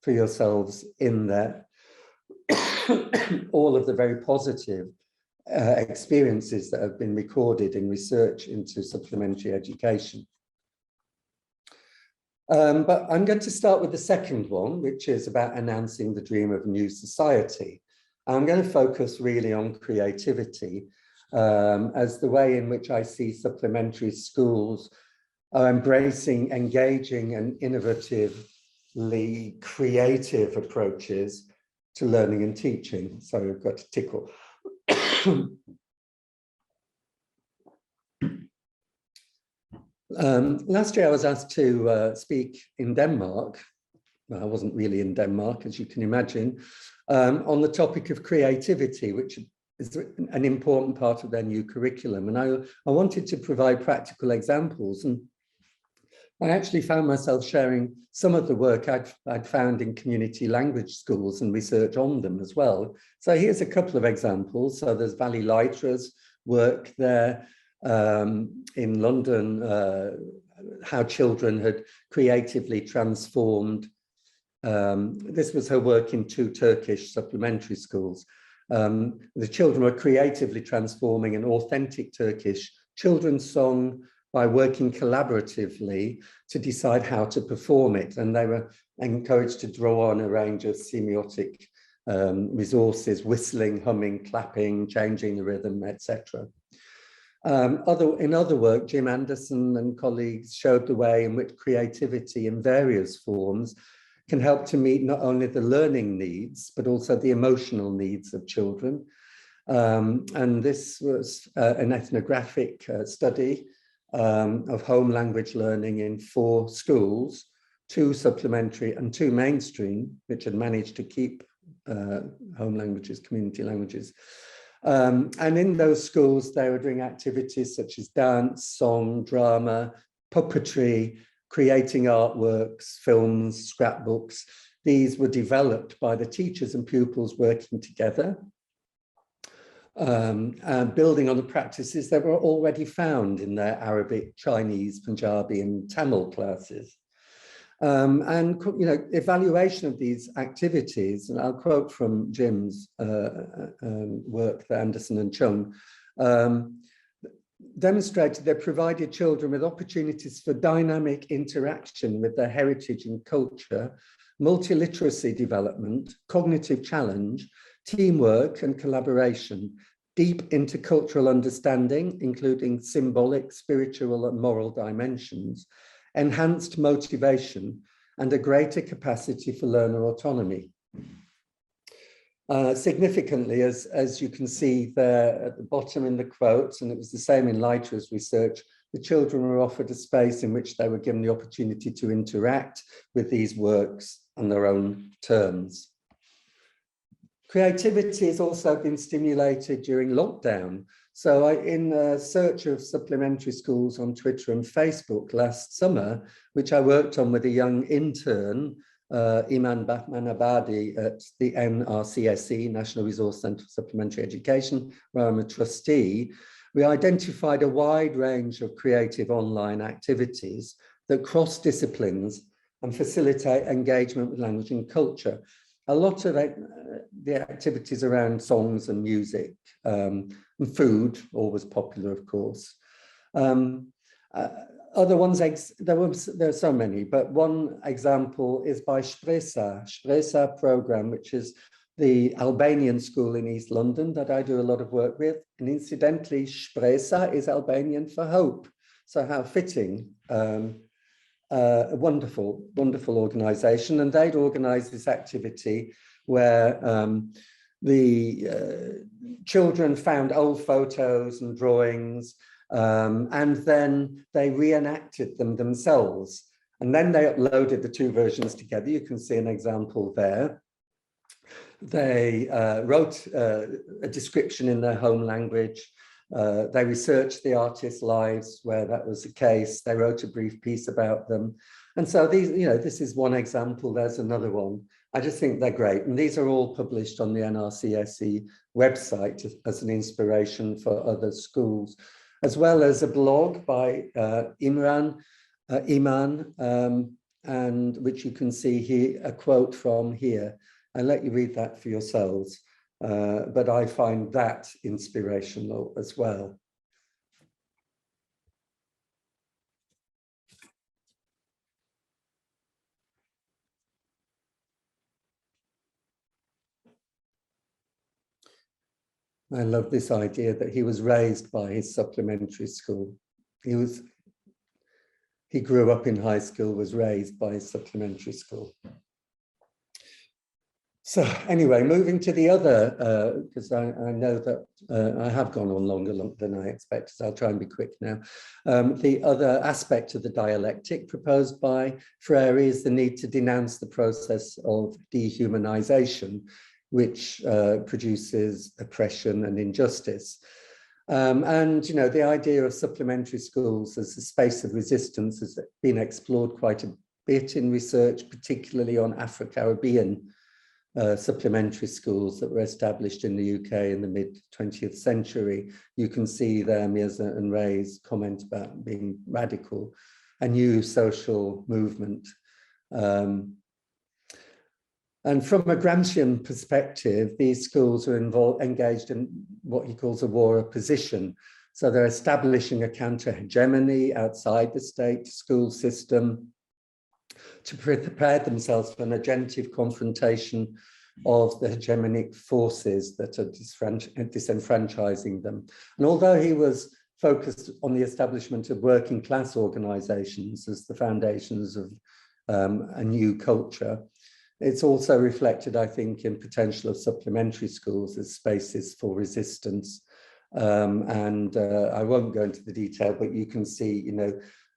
for yourselves in there. All of the very positive experiences that have been recorded in research into supplementary education. But I'm going to start with the second one, which is about announcing the dream of a new society. I'm going to focus really on creativity as the way in which I see supplementary schools are embracing, engaging and innovatively creative approaches to learning and teaching. Sorry, I've got to tickle. Last year I was asked to speak in Denmark. Well, I wasn't really in Denmark, as you can imagine, on the topic of creativity, which is an important part of their new curriculum. And I wanted to provide practical examples. And I actually found myself sharing some of the work I'd found in community language schools and research on them as well. So here's a couple of examples. So there's Valley Litra's work there in London, how children had creatively transformed. This was her work in 2 Turkish supplementary schools. The children were creatively transforming an authentic Turkish children's song by working collaboratively to decide how to perform it. And they were encouraged to draw on a range of semiotic resources, whistling, humming, clapping, changing the rhythm, etc. In other work, Jim Anderson and colleagues showed the way in which creativity in various forms can help to meet not only the learning needs, but also the emotional needs of children. And this was an ethnographic study of home language learning in 4 schools, 2 supplementary and 2 mainstream, which had managed to keep home languages, community languages. And in those schools, they were doing activities such as dance, song, drama, puppetry, creating artworks, films, scrapbooks. These were developed by the teachers and pupils working together, and building on the practices that were already found in their Arabic, Chinese, Punjabi, and Tamil classes. And evaluation of these activities, and I'll quote from Jim's work, the Anderson and Chung, demonstrated they provided children with opportunities for dynamic interaction with their heritage and culture, multiliteracy development, cognitive challenge, teamwork and collaboration, deep intercultural understanding, including symbolic, spiritual and moral dimensions, enhanced motivation, and a greater capacity for learner autonomy. Significantly, as you can see there at the bottom in the quotes, and it was the same in Litra's research, the children were offered a space in which they were given the opportunity to interact with these works on their own terms. Creativity has also been stimulated during lockdown. So in a search of supplementary schools on Twitter and Facebook last summer, which I worked on with a young intern, Iman Bahmanabadi at the NRCSE, National Resource Centre for Supplementary Education, where I'm a trustee, we identified a wide range of creative online activities that cross disciplines and facilitate engagement with language and culture. A lot of the activities around songs and music, and food, always popular, of course. Other ones, there are so many, but one example is by Shpresa program, which is the Albanian school in East London that I do a lot of work with. And incidentally, Shpresa is Albanian for hope. So how fitting. A wonderful, wonderful organization. And they'd organized this activity where the children found old photos and drawings, and then they reenacted them themselves. And then they uploaded the 2 versions together. You can see an example there. They wrote a description in their home language. They researched the artists' lives where that was the case. They wrote a brief piece about them. And so these, this is one example. There's another one. I just think they're great. And these are all published on the NRCSE website as an inspiration for other schools, as well as a blog by Iman, and which you can see here, a quote from here. I'll let you read that for yourselves. But I find that inspirational as well. I love this idea that he was raised by his supplementary school. He grew up in high school, was raised by his supplementary school. So anyway, moving to the other, because I know that I have gone on longer than I expected, so I'll try and be quick now. The other aspect of the dialectic proposed by Freire is the need to denounce the process of dehumanization, which produces oppression and injustice. And, you know, the idea of supplementary schools as a space of resistance has been explored quite a bit in research, particularly on Afro-Caribbean supplementary schools that were established in the UK in the mid-20th century. You can see there Mirza and Ray's comment about being radical, a new social movement. And from a Gramscian perspective, these schools are engaged in what he calls a war of position. So they're establishing a counter-hegemony outside the state school system to prepare themselves for an agentive confrontation of the hegemonic forces that are disenfranchising them. And although he was focused on the establishment of working class organizations as the foundations of a new culture, it's also reflected, I think, in potential of supplementary schools as spaces for resistance. I won't go into the detail, but you can see, you know,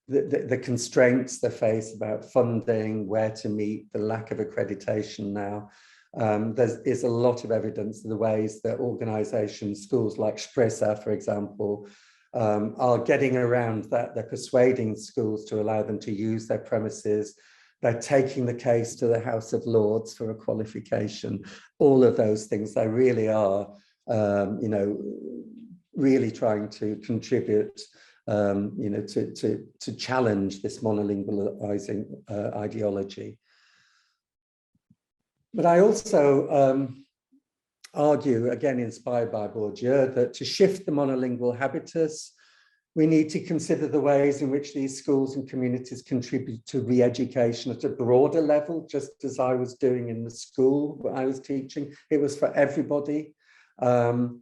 the constraints they face about funding, where to meet, the lack of accreditation now. There is a lot of evidence of the ways that organizations, schools like Spresa, for example, are getting around that. They're persuading schools to allow them to use their premises. They're taking the case to the House of Lords for a qualification. All of those things, they really are, you know, really trying to contribute, you know, to challenge this monolingualizing ideology. But I also argue, again, inspired by Bourdieu, that to shift the monolingual habitus, we need to consider the ways in which these schools and communities contribute to re-education at a broader level, just as I was doing in the school where I was teaching. It was for everybody. And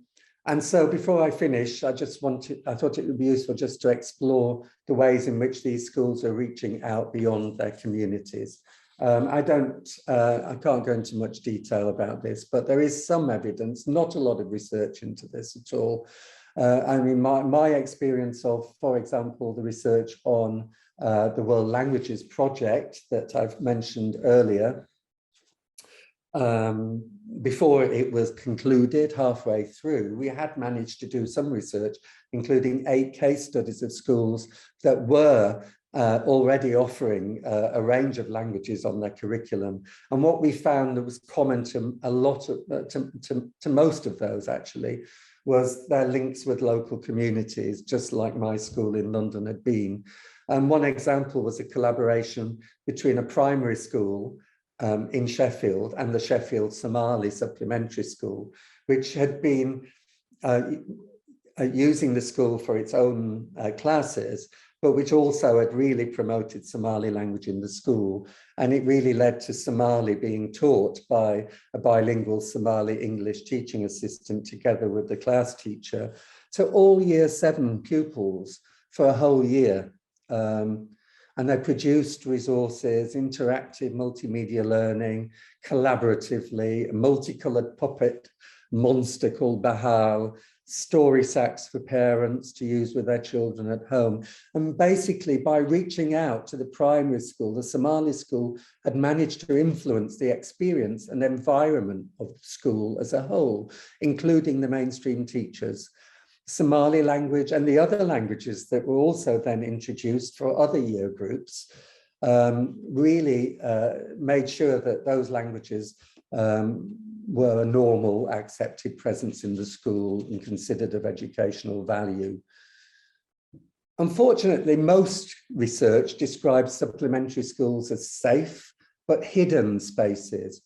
so before I finish, I thought it would be useful just to explore the ways in which these schools are reaching out beyond their communities. I can't go into much detail about this, but there is some evidence, not a lot of research into this at all. I mean, my experience of, for example, the research on the World Languages Project that I've mentioned earlier, before it was concluded halfway through, we had managed to do some research, including 8 case studies of schools that were already offering a range of languages on their curriculum. And what we found that was common to a lot of, to most of those actually, was their links with local communities, just like my school in London had been. And one example was a collaboration between a primary school in Sheffield and the Sheffield Somali Supplementary School, which had been using the school for its own classes, but which also had really promoted Somali language in the school. And it really led to Somali being taught by a bilingual Somali English teaching assistant together with the class teacher to all year 7 pupils for a whole year. And they produced resources, interactive multimedia learning, collaboratively, a multicolored puppet monster called Bahal, story sacks for parents to use with their children at home. And basically by reaching out to the primary school, the Somali school had managed to influence the experience and environment of school as a whole, including the mainstream teachers. Somali language and the other languages that were also then introduced for other year groups really made sure that those languages were a normal, accepted presence in the school and considered of educational value. Unfortunately, most research describes supplementary schools as safe, but hidden spaces.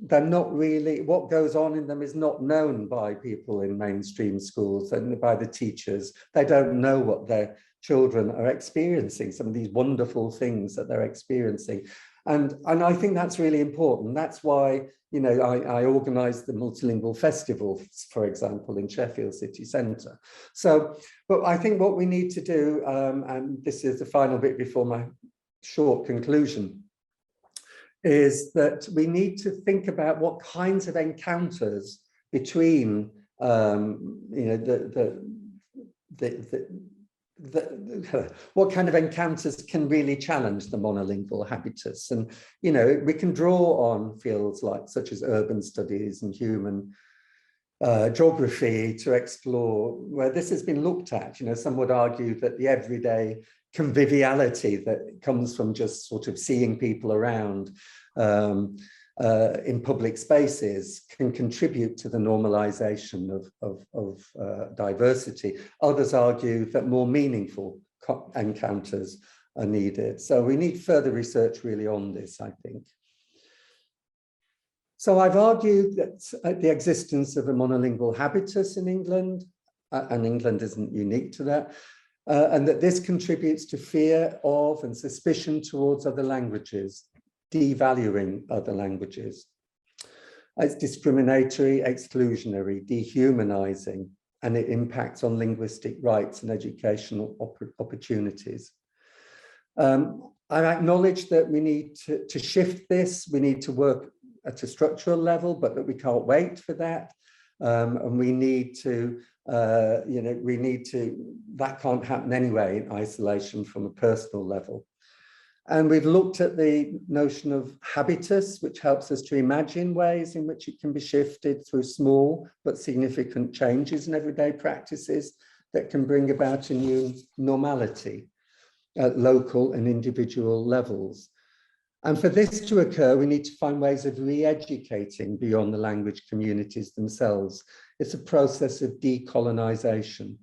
They're not really, what goes on in them is not known by people in mainstream schools and by the teachers. They don't know what their children are experiencing, some of these wonderful things that they're experiencing. And I think that's really important. That's why, you know, I organised the Multilingual Festival, for example, in Sheffield city centre. So, but I think what we need to do, and this is the final bit before my short conclusion, is that we need to think about what kinds of encounters between, you know, what kind of encounters can really challenge the monolingual habitus. And, you know, we can draw on fields like such as urban studies and human geography to explore where this has been looked at. You know, some would argue that the everyday conviviality that comes from just sort of seeing people around in public spaces can contribute to the normalization of diversity. Others argue that more meaningful encounters are needed. So we need further research really on this, I think. So I've argued that the existence of a monolingual habitus in England, and England isn't unique to that, and that this contributes to fear of and suspicion towards other languages, devaluing other languages. It's discriminatory, exclusionary, dehumanizing, and it impacts on linguistic rights and educational opportunities. I acknowledge that we need to shift this. We need to work at a structural level, but that we can't wait for that. And we need to, that can't happen anyway in isolation from a personal level. And we've looked at the notion of habitus, which helps us to imagine ways in which it can be shifted through small but significant changes in everyday practices that can bring about a new normality at local and individual levels. And for this to occur, we need to find ways of re-educating beyond the language communities themselves. It's a process of decolonization.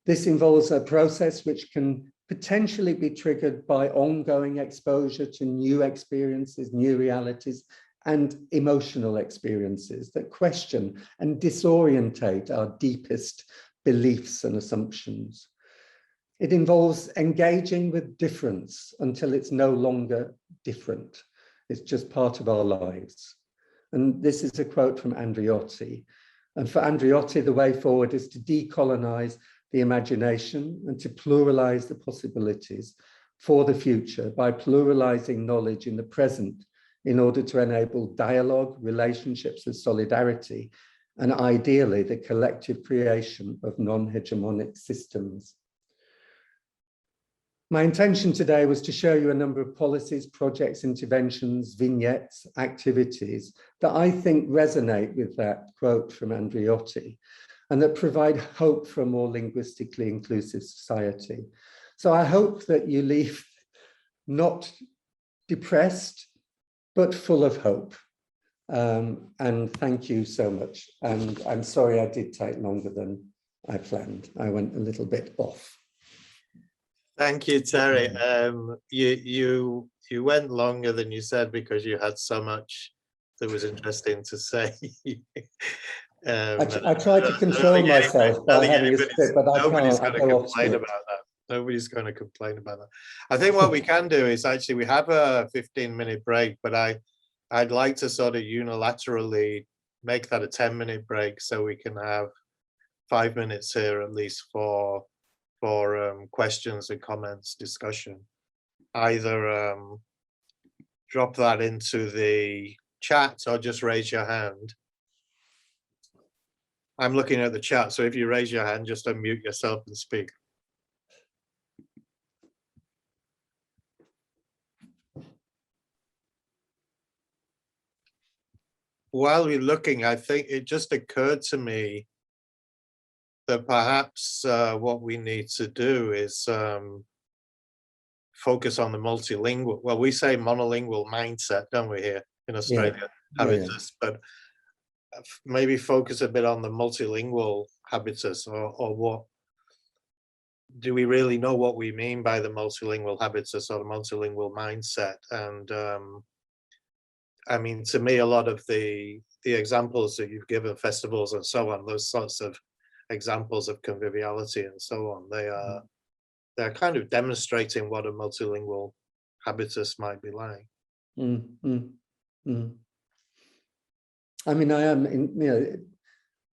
This involves a process which can potentially be triggered by ongoing exposure to new experiences, new realities, and emotional experiences that question and disorientate our deepest beliefs and assumptions. It involves engaging with difference until it's no longer different. It's just part of our lives. And this is a quote from Andreotti. And for Andreotti, the way forward is to decolonize the imagination and to pluralize the possibilities for the future by pluralizing knowledge in the present in order to enable dialogue, relationships of solidarity, and ideally the collective creation of non-hegemonic systems. My intention today was to show you a number of policies, projects, interventions, vignettes, activities that I think resonate with that quote from Andreotti and that provide hope for a more linguistically inclusive society. So I hope that you leave not depressed, but full of hope. And thank you so much. And I'm sorry I did take longer than I planned. I went a little bit off. Thank you, Terry. You went longer than you said because you had so much that was interesting to say. I try to control myself by having a script, but I can't. Nobody's going to complain about that. Nobody's going to complain about that. I think what we can do is actually we have a 15-minute break, but I'd like to sort of unilaterally make that a 10-minute break so we can have 5 minutes here at least for questions and comments, discussion. Either drop that into the chat or just raise your hand. I'm looking at the chat, so if you raise your hand, just unmute yourself and speak. While we're looking, I think it just occurred to me that perhaps what we need to do is focus on the multilingual, well, we say monolingual mindset, don't we, here in Australia, habitus, but maybe focus a bit on the multilingual habitus, or what, do we really know what we mean by the multilingual habitus or the multilingual mindset? And I mean, to me, a lot of the examples that you've given, festivals and so on, those sorts of examples of conviviality and so on, they're kind of demonstrating what a multilingual habitus might be like. I mean,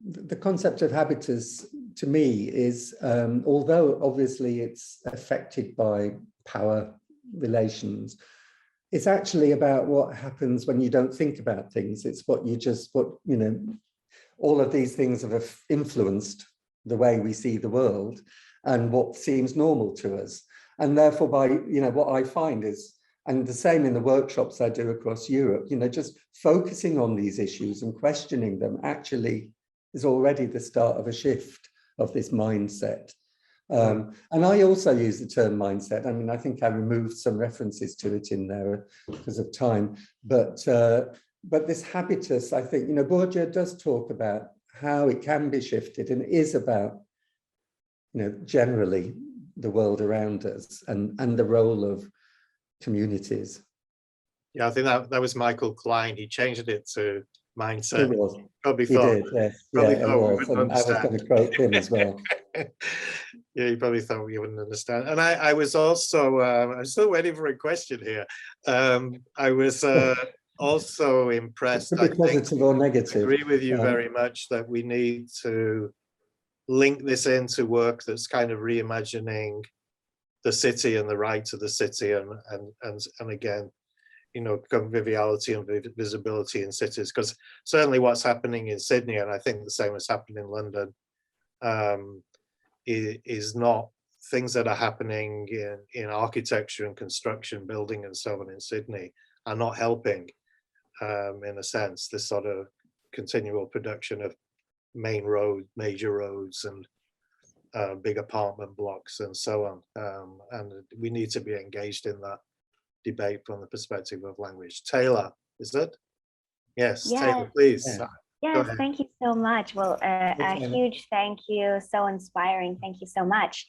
the concept of habitus to me is, although obviously it's affected by power relations, it's actually about what happens when you don't think about things. It's all of these things have influenced the way we see the world and what seems normal to us. And therefore, what I find is, and the same in the workshops I do across Europe, just focusing on these issues and questioning them actually is already the start of a shift of this mindset. And I also use the term mindset. I mean, I think I removed some references to it in there because of time, but this habitus, I think, Bourdieu does talk about how it can be shifted, and it is about, generally the world around us and the role of communities. Yeah, I think that was Michael Klein. He changed it to mindset. It was. Probably He thought, did, yes. probably Yeah, it thought we was. wouldn't And I was going to quote him as well. Yeah, you probably thought we wouldn't understand. And I was also, I'm still waiting for a question here. I was also impressed. It could be positive or negative. I agree with you very much that we need to link this into work that's kind of reimagining the city and the right to the city, and again, conviviality and visibility in cities, because certainly what's happening in Sydney, and I think the same has happened in London, is not things that are happening in architecture and construction, building and so on in Sydney are not helping, in a sense, this sort of continual production of major roads and big apartment blocks and so on. And we need to be engaged in that debate from the perspective of language. Taylor, is it? Yes, yes. Taylor, please. Yeah. Yes, thank you so much. Well, a huge thank you. So inspiring. Thank you so much.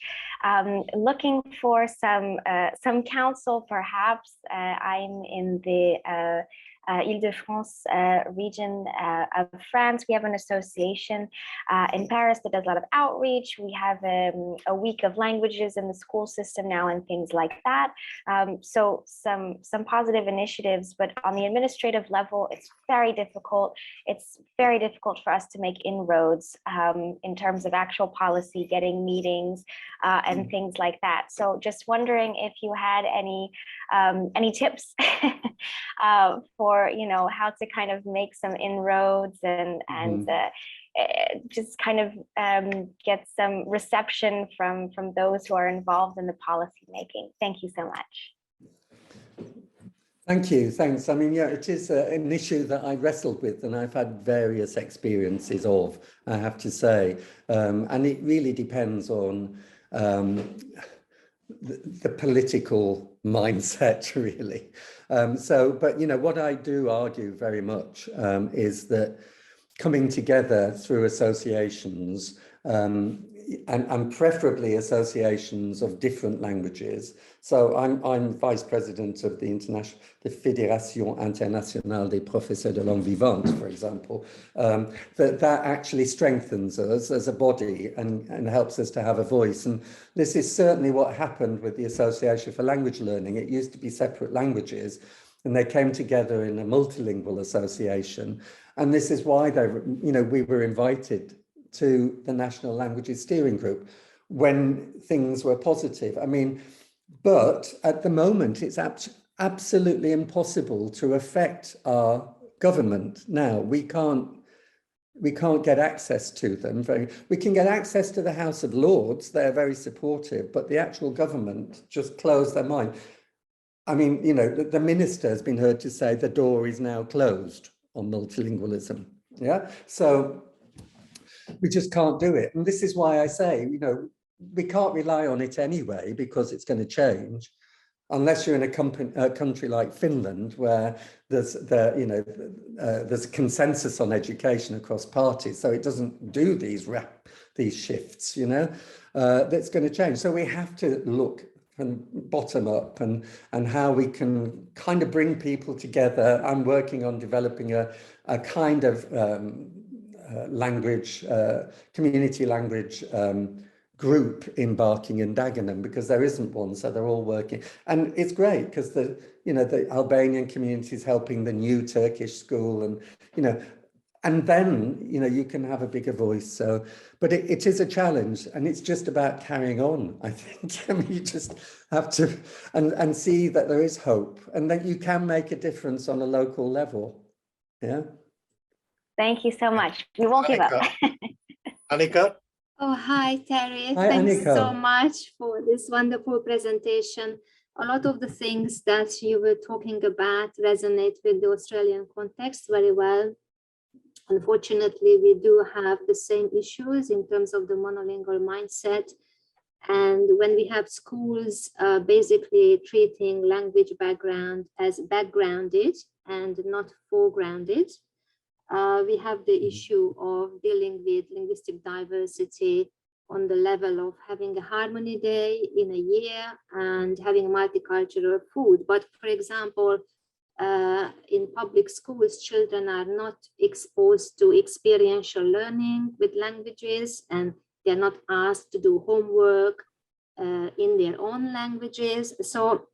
Looking for some counsel, perhaps. I'm in the Ile-de-France region of France. We have an association in Paris that does a lot of outreach. We have a week of languages in the school system now and things like that. So some positive initiatives, but on the administrative level, it's very difficult. It's very difficult for us to make inroads in terms of actual policy, getting meetings and things like that. So just wondering if you had any tips for how to kind of make some inroads and just kind of get some reception from those who are involved in the policy making. Thank you so much. Thank you. Thanks. I mean, yeah, it is an issue that I wrestled with and I've had various experiences of, I have to say, and it really depends on the political mindset, really. But what I do argue very much is that coming together through associations, and preferably associations of different languages. So I'm vice president of the Fédération Internationale des Professeurs de Langue Vivante, for example. That actually strengthens us as a body and helps us to have a voice. And this is certainly what happened with the Association for Language Learning. It used to be separate languages, and they came together in a multilingual association. And this is why we were invited to the National Languages Steering Group when things were positive. I mean, but at the moment, it's absolutely impossible to affect our government now. We can't get access to them. We can get access to the House of Lords. They're very supportive, but the actual government just closed their mind. I mean, the minister has been heard to say the door is now closed on multilingualism. Yeah, so we just can't do it. And this is why I say, we can't rely on it anyway, because it's going to change, unless you're in a country like Finland, where there's a consensus on education across parties, so it doesn't do these shifts. That's going to change. So we have to look from bottom up and how we can kind of bring people together. I'm working on developing a kind of community language group in Barking and Dagenham, because there isn't one, so they're all working. And it's great because the Albanian community is helping the new Turkish school, and then you can have a bigger voice. So, but it is a challenge, and it's just about carrying on, I think. I mean, you just have to and see that there is hope and that you can make a difference on a local level. Yeah. Thank you so much. We won't give up. Annika? Oh, hi, Terry. Hi, Thanks Annika. so much for this wonderful presentation. A lot of the things that you were talking about resonate with the Australian context very well. Unfortunately, we do have the same issues in terms of the monolingual mindset. And when we have schools basically treating language background as backgrounded and not foregrounded, we have the issue of dealing with linguistic diversity on the level of having a harmony day in a year and having multicultural food. But for example, in public schools, children are not exposed to experiential learning with languages, and they're not asked to do homework in their own languages. So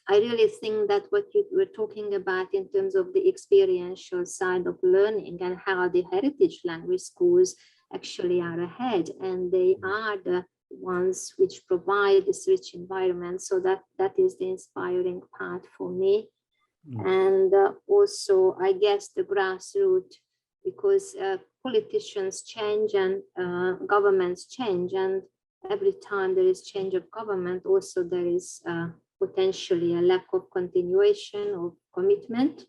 I really think that what you were talking about in terms of the experiential side of learning and how the heritage language schools actually are ahead, and they are the ones which provide this rich environment. So that is the inspiring part for me. And also, I guess, the grassroots, because politicians change and governments change, and every time there is change of government, also there is potentially a lack of continuation of commitment.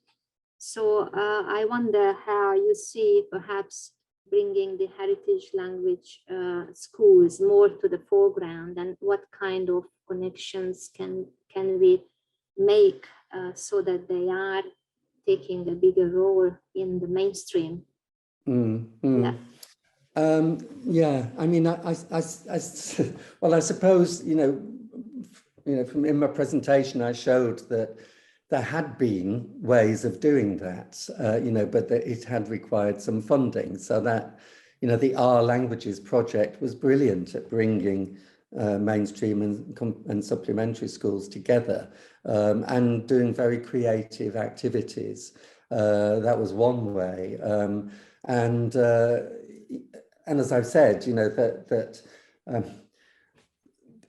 So I wonder how you see perhaps bringing the heritage language schools more to the foreground, and what kind of connections can we make so that they are taking a bigger role in the mainstream. Yeah. Yeah, I mean, well, I suppose, from in my presentation, I showed that there had been ways of doing that, but that it had required some funding. So that, the R Languages project was brilliant at bringing mainstream and supplementary schools together and doing very creative activities. That was one way. And as I've said,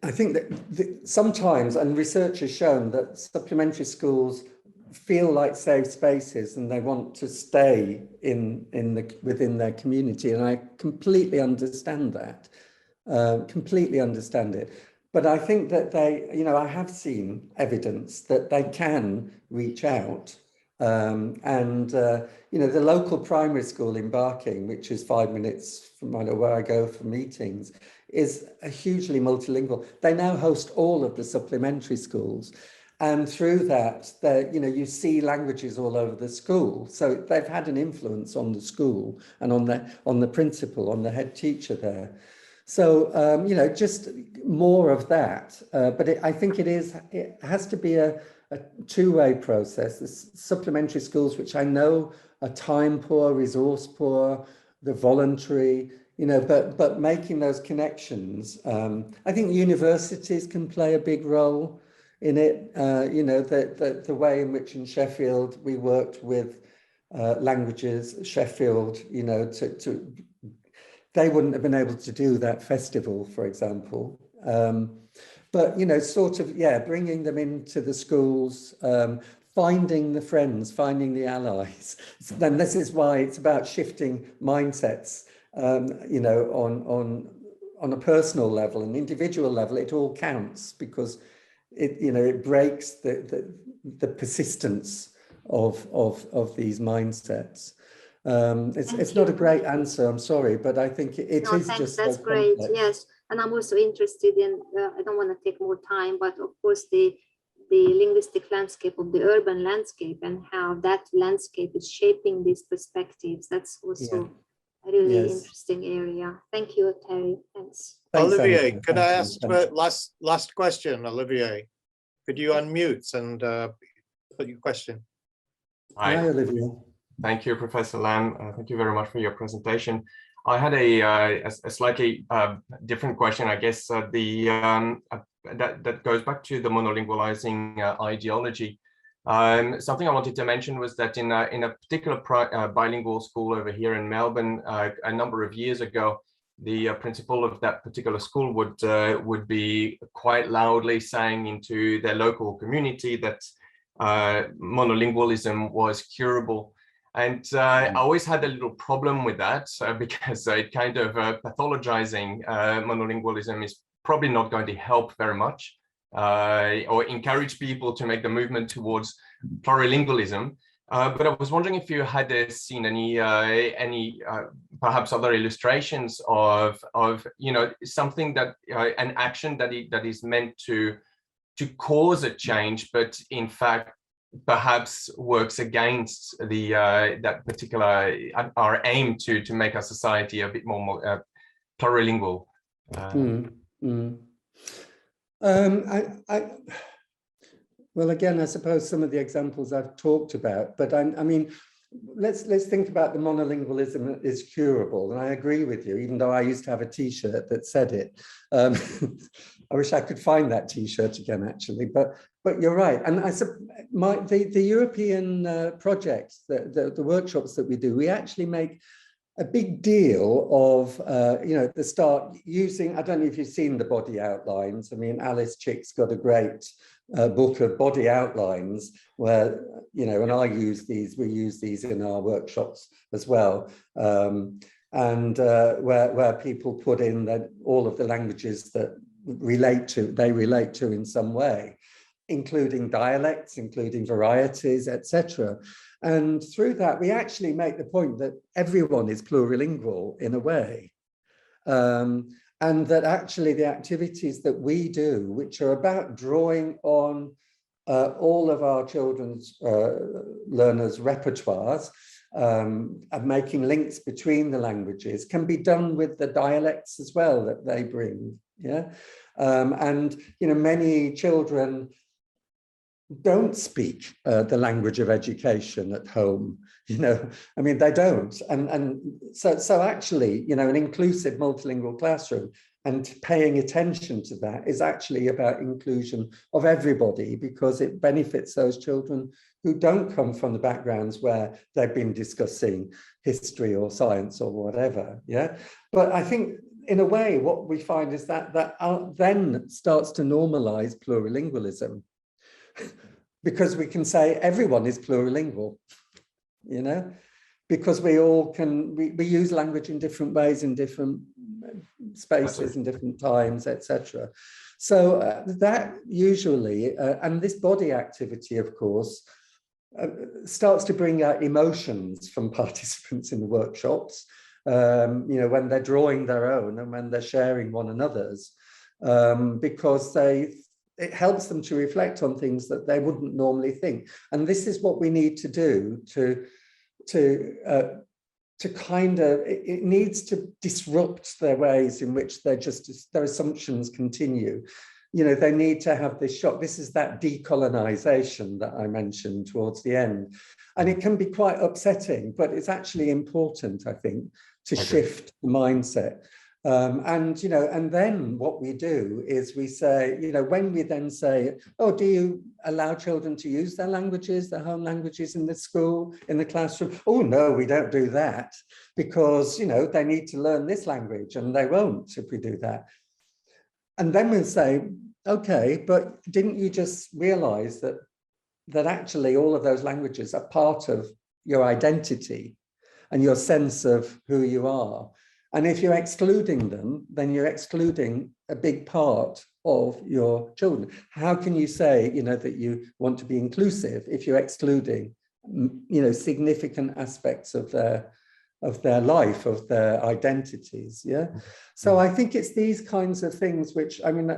I think that sometimes, and research has shown that supplementary schools feel like safe spaces and they want to stay within their community. And I completely understand that, completely understand it. But I think that I have seen evidence that they can reach out. The local primary school in Barking, which is 5 minutes from where I go for meetings, is a hugely multilingual. They now host all of the supplementary schools, and through that, you see languages all over the school. So they've had an influence on the school and on the principal, on the head teacher there. So just more of that. But I think it has to be a two-way process. The supplementary schools, which I know are time poor, resource poor, they're voluntary, but making those connections. I think universities can play a big role in it. The way in which in Sheffield we worked with languages, Sheffield, they wouldn't have been able to do that festival, for example. But, bringing them into the schools, finding the friends, finding the allies. Then this is why it's about shifting mindsets, on a personal level and individual level. It all counts because it breaks the persistence of these mindsets. It's not a great answer, I'm sorry, but I think that's great. Yes, and I'm also interested in, I don't want to take more time, but of course the linguistic landscape of the urban landscape and how that landscape is shaping these perspectives. That's also a really interesting area. Thank you, Terry. Thanks. Olivier, could I ask last question, Olivier? Could you unmute and put your question? Hi, Olivier. Thank you, Professor Lam. Thank you very much for your presentation. I had a slightly different question, I guess. That goes back to the monolingualizing ideology. Something I wanted to mention was that in a particular bilingual school over here in Melbourne, a number of years ago, the principal of that particular school would be quite loudly saying into their local community that monolingualism was curable. And I always had a little problem with that because it kind of pathologizing monolingualism is probably not going to help very much or encourage people to make the movement towards plurilingualism. But I was wondering if you had seen any perhaps other illustrations of something that an action that is meant to cause a change, but in fact perhaps works against the that particular our aim to make our society a bit more plurilingual. Well, again, I suppose some of the examples I've talked about, but I mean, let's think about the monolingualism is curable, and I agree with you, even though I used to have a T-shirt that said it. I wish I could find that T-shirt again, actually, but you're right. And the European projects, the workshops that we do, we actually make a big deal of, the start using, I don't know if you've seen the body outlines. I mean, Alice Chick's got a great book of body outlines where, and I use these, we use these in our workshops as well. Where people put in that all of the languages that they relate to in some way, including dialects, including varieties, etc. And through that, we actually make the point that everyone is plurilingual in a way. And that actually the activities that we do, which are about drawing on all of our children's learners' repertoires, and making links between the languages, can be done with the dialects as well that they bring. Yeah, and many children don't speak the language of education at home. I mean, they don't. And so actually, an inclusive multilingual classroom and paying attention to that is actually about inclusion of everybody, because it benefits those children who don't come from the backgrounds where they've been discussing history or science or whatever. Yeah, but I think in a way, what we find is that then starts to normalize plurilingualism. Because we can say everyone is plurilingual, because we all can, we use language in different ways, in different spaces, in different times, etc. So that usually, and this body activity, of course, starts to bring out emotions from participants in the workshops, when they're drawing their own and when they're sharing one another's, because it helps them to reflect on things that they wouldn't normally think. And this is what we need to do to kind of, it needs to disrupt their ways in which their assumptions continue. They need to have this shock. This is that decolonization that I mentioned towards the end. And it can be quite upsetting, but it's actually important, I think, to shift the mindset. And then what we do is we say, when we then say, oh, do you allow children to use their languages, their home languages in the school, in the classroom? Oh, no, we don't do that because, they need to learn this language and they won't if we do that. And then we'll say, okay, but didn't you just realize that actually all of those languages are part of your identity and your sense of who you are? And if you're excluding them, then you're excluding a big part of your children. How can you say, that you want to be inclusive if you're excluding, significant aspects of their life, of their identities? Yeah. So I think it's these kinds of things which, I mean,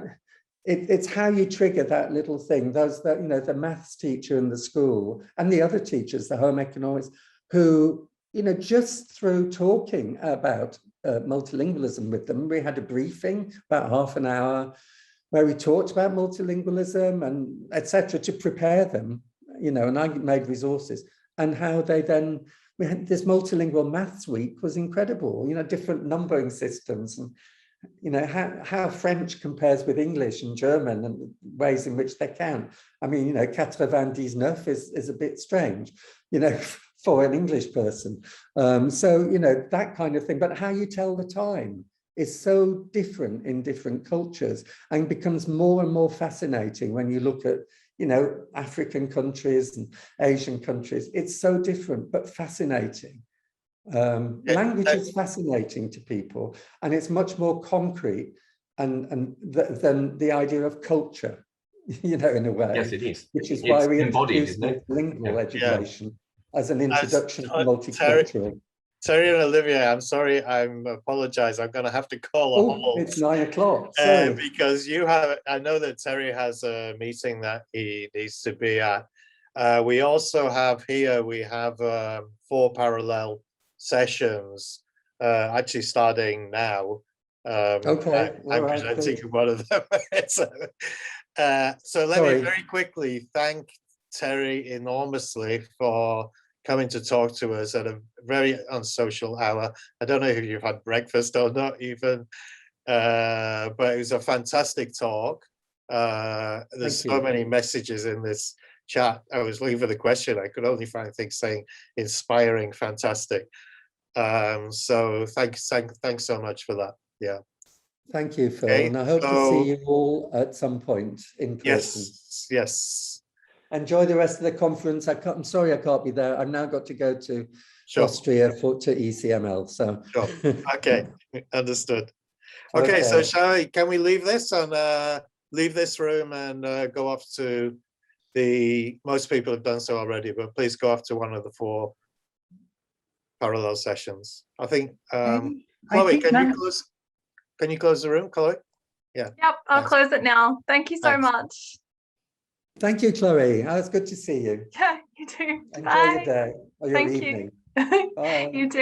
it's how you trigger that little thing. Those that, the maths teacher in the school and the other teachers, the home economics, who, just through talking about multilingualism with them, we had a briefing about half an hour where we talked about multilingualism and etc. to prepare them, and I made resources, and how they then, we had this multilingual maths week was incredible, different numbering systems, and how French compares with English and German and ways in which they count. I mean, 99 is a bit strange, for an English person. So, that kind of thing. But how you tell the time is so different in different cultures and becomes more and more fascinating when you look at, African countries and Asian countries. It's so different, but fascinating. Language is fascinating to people, and it's much more concrete than the idea of culture, in a way. Yes, it is. Which is why we embodied, introduced lingual education. as an introduction to Terry, multicultural. Terry and Olivia, I'm sorry, I apologize. I'm going to have to call a Oh, halt. it's 9 o'clock. Sorry. Because I know that Terry has a meeting that he needs to be at. We also have here, we have 4 parallel sessions, actually starting now. Okay, I'm all right, presenting good. one of them. So let Sorry. me very quickly thank Terry enormously for coming to talk to us at a very unsocial hour. I don't know if you've had breakfast or not even, but it was a fantastic talk. There's so many messages in this chat. I was looking for the question. I could only find things saying inspiring, fantastic. So thanks so much for that. Yeah. Thank you, Phil. Okay, And I hope to see you all at some point in person. Yes. Enjoy the rest of the conference. I'm sorry I can't be there. I've now got to go to Austria to ECML. So sure. Okay, understood. Okay, so can we leave this and leave this room and go off to most people have done so already, but please go off to one of the 4 parallel sessions. I think, Chloe, can you close the room, Chloe? Yeah. Yep, I'll close it now. Thank you so much. Thank you, Chloe. It's good to see you. Yeah, you too. Enjoy Bye. your day or your evening. You. Bye. You too.